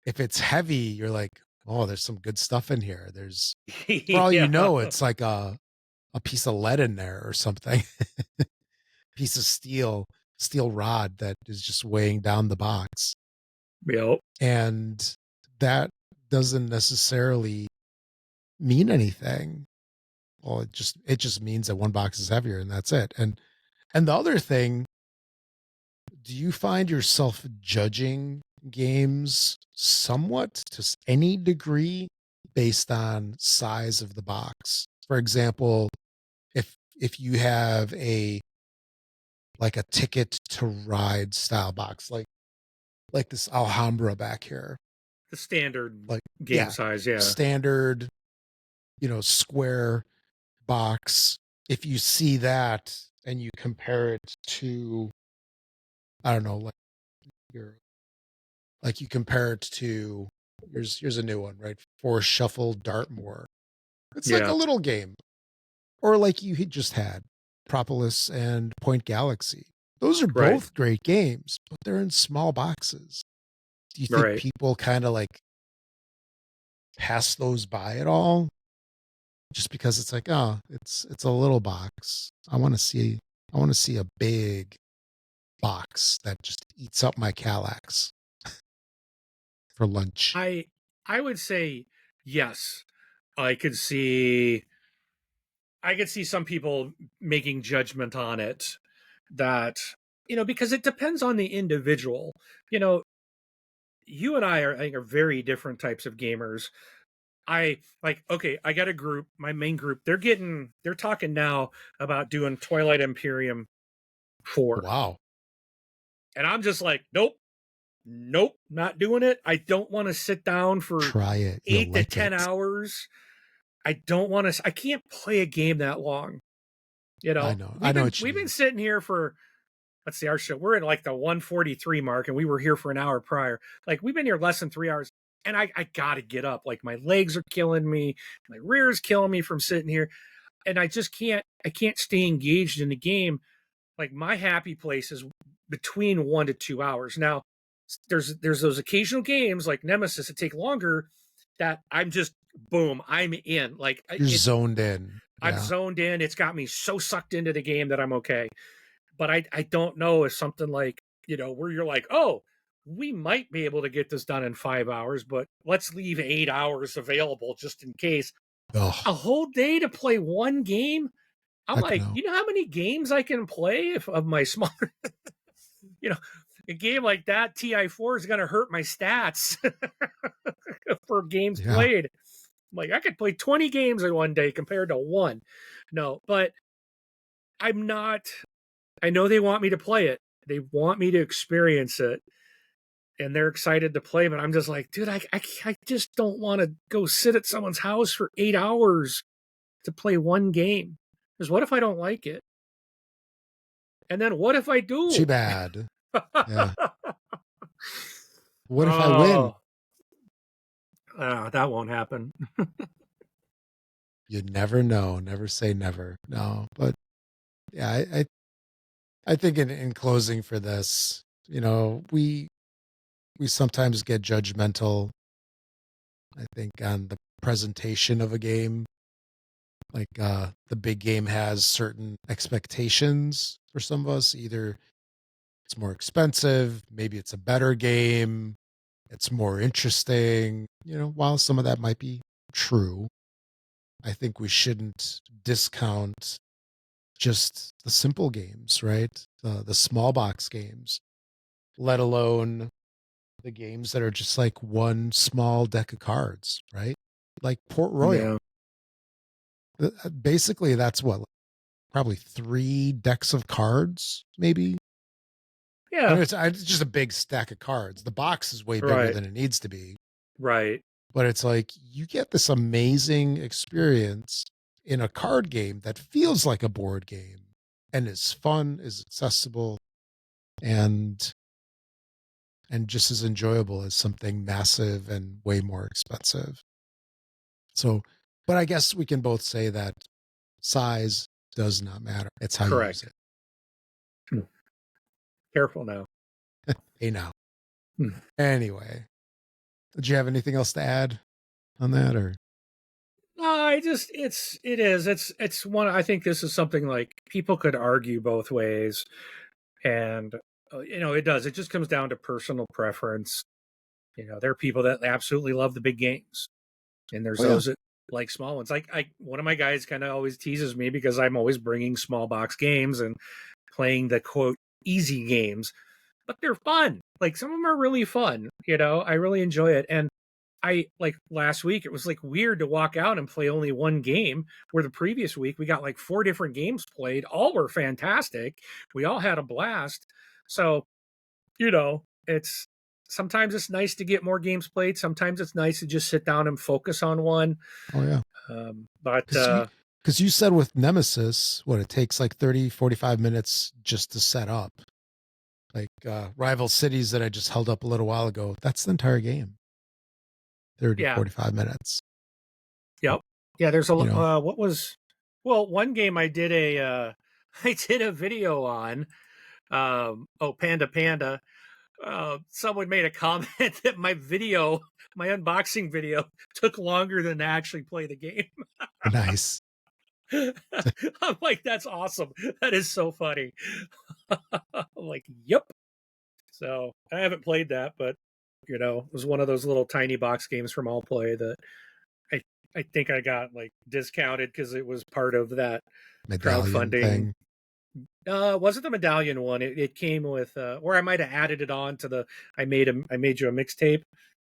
If it's heavy, you're like, oh, there's some good stuff in here. For all you yeah. know, it's like a piece of lead in there or something, piece of steel rod that is just weighing down the box. Yep. And that doesn't necessarily mean anything. Well, it just means that one box is heavier and that's it. And the other thing, do you find yourself judging games somewhat to any degree based on size of the box? For example, if you have a ticket to ride style box, like this Alhambra back here, The standard like game yeah, size. Yeah. standard, square box. If you see that and you compare it to, I don't know, your you compare it to, here's a new one, right? For Shuffle Dartmoor. It's like a Yeah. little game. Or like you had just had Propolis and Point Galaxy. Those are Right. both great games, but they're in small boxes. Do you think Right. people kind of like pass those by at all? Just because it's like, oh, it's a little box. I want to see a big box that just eats up my Kallax for lunch. I I would say yes. I could see I could see some people making judgment on it that because it depends on the individual. You know, you and I think are very different types of gamers. I like okay, I got a group, my main group. They're talking now about doing Twilight Imperium 4. Wow. And I'm just like, nope, nope, not doing it. I don't want to sit down for Try it. You'll 8 to like 10 it. hours. I don't want to I can't play a game that long. You I know, know. I we've know been what you we've been mean. sitting here for let's see our show. We're at like the 143 mark and we were here for an hour prior. Like we've been here less than 3 hours and I got to get up. Like my legs are killing me. My rear is killing me from sitting here and I can't stay engaged in the game. Like my happy place is between 1 to 2 hours. Now there's those occasional games like Nemesis that take longer that I'm just boom, I'm in. Like You're it's zoned in. I'm Yeah. zoned in. It's got me so sucked into the game that I'm okay. But I don't know if something like, where you're like, oh, we might be able to get this done in 5 hours, but let's leave 8 hours available just in case. A Oh, whole day to play one game? I'm heck like, no. you know how many games I can play if of my smaller, you know, a game like that, TI4 is going to hurt my stats for games Yeah. played. I'm like, I could play 20 games in one day compared to one. No, but I'm not, I know they want me to play it. They want me to experience it and they're excited to play, but I'm just like, dude, I just don't want to go sit at someone's house for 8 hours to play one game. Because what if I don't like it? And then what if I Too do? bad. Yeah. What if I win? Oh, that won't happen. You never know. Never say never. No, but Yeah, I think in closing for this, we sometimes get judgmental, I think, on the presentation of a game. Like the big game has certain expectations for some of us. Either it's more expensive, maybe it's a better game, it's more interesting. While some of that might be true, I think we shouldn't discount just the simple games, right? The small box games, let alone the games that are just like one small deck of cards, right? Like Port Royal. Yeah. Basically, that's what, probably 3 decks of cards, maybe. Yeah. It's just a big stack of cards. The box is way bigger Right. than it needs to be, Right. but it's like you get this amazing experience in a card game that feels like a board game and is fun, is accessible, and just as enjoyable as something massive and way more expensive. So, but I guess we can both say that size does not matter. It's how you use Correct. it. Careful now. Hey, now. Hmm. Anyway, did you have anything else to add on that, or? No, it's one. I think this is something like people could argue both ways, and it does. It just comes down to personal preference. There are people that absolutely love the big games, and there's Oh yeah, those that like small ones. Like one of my guys kind of always teases me because I'm always bringing small box games and playing the quote easy games, but they're fun. Like some of them are really fun. I really enjoy it, and I like last week, it was like weird to walk out and play only one game, where the previous week we got like 4 different games played. All were fantastic. We all had a blast. So, it's sometimes it's nice to get more games played. Sometimes it's nice to just sit down and focus on one. oh yeah. But Because you said with Nemesis, what, it takes like 30-45 minutes just to set up. Like Rival Cities that I just held up a little while ago, that's the entire game. 30, yeah, 45 minutes. yep. Yeah, there's a You know, what was well, one game I did a I did a video on Panda Panda. Someone made a comment that my unboxing video, took longer than to actually play the game. nice. I'm like, that's awesome. That is so funny. I'm like, yep. So I haven't played that, but it was one of those little tiny box games from All Play that I I think I got like discounted because it was part of that Medallion crowdfunding. thing. Wasn't the medallion one? It came with, or I might have added it on to the. I made you a mixtape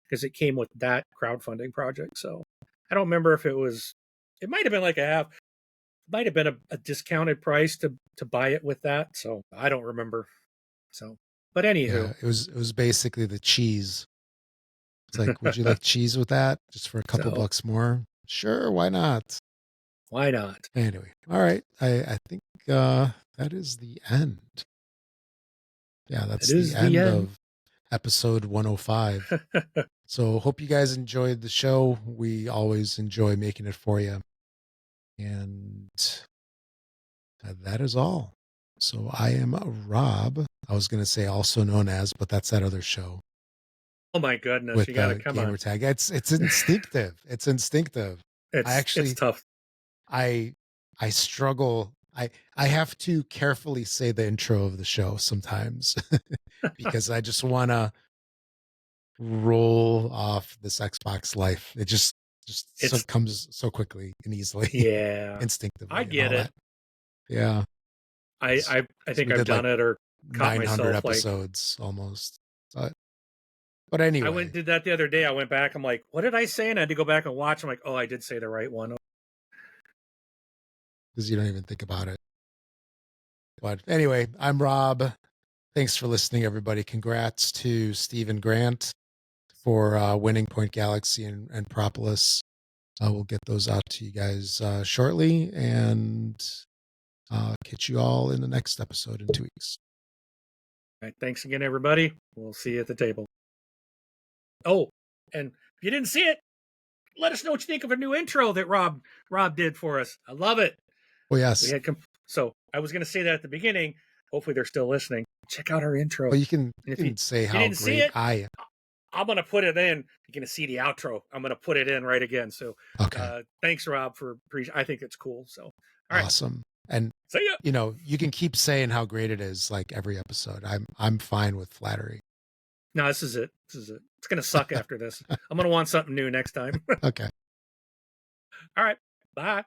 because it came with that crowdfunding project. So I don't remember if it was. It might have been like a half. Might have been a discounted price to buy it with that. So I don't remember. So, but anywho, Yeah, it was basically the cheese. It's like, would you like cheese with that? Just for a couple so bucks more? Sure, why not? why not? Anyway, all right. I think that is the end. Yeah, That that's the is the end end. of episode 105. So hope you guys enjoyed the show. We always enjoy making it for you. And that is all. So I am Rob. I was going to say also known as, but that's that other show Oh my goodness, you with got to come gamer on. tag. It's instinctive. It's instinctive. I It's actually tough. I I struggle. I have to carefully say the intro of the show sometimes because I just want to roll off this Xbox life. It just so It's comes so quickly and easily, yeah. I instinctively, and get all it. that. Yeah, I because think we I've did like done it or caught 900 myself like episodes almost. But I went anyway, did that the other day. I went back. I'm like, what did I say? And I had to go back and watch. I'm like, oh, I did say the right one. because you don't even think about it. But anyway, I'm Rob. Thanks for listening, everybody. Congrats to Stephen Grant for winning Point Galaxy and Propolis. We'll get those out to you guys shortly, and catch you all in the next episode in 2 weeks. All right, thanks again, everybody. We'll see you at the table. Oh, and if you didn't see it, let us know what you think of a new intro that Rob did for us. I love it. Well, We yes. had So I was going to say that at the beginning. Hopefully they're still listening. Check out our intro. Well, you can, And you can say if how you didn't see great it, I am. I'm going to put it in. You're going to see the outro. I'm going to put it in right again. So Okay. thanks, Rob, for I think it's cool. So, all right. Awesome. And, See ya. you know, you can keep saying how great it is like every episode. I'm fine with flattery. No, this is it. This is it. It's going to suck after this. I'm going to want something new next time. Okay. All right. Bye.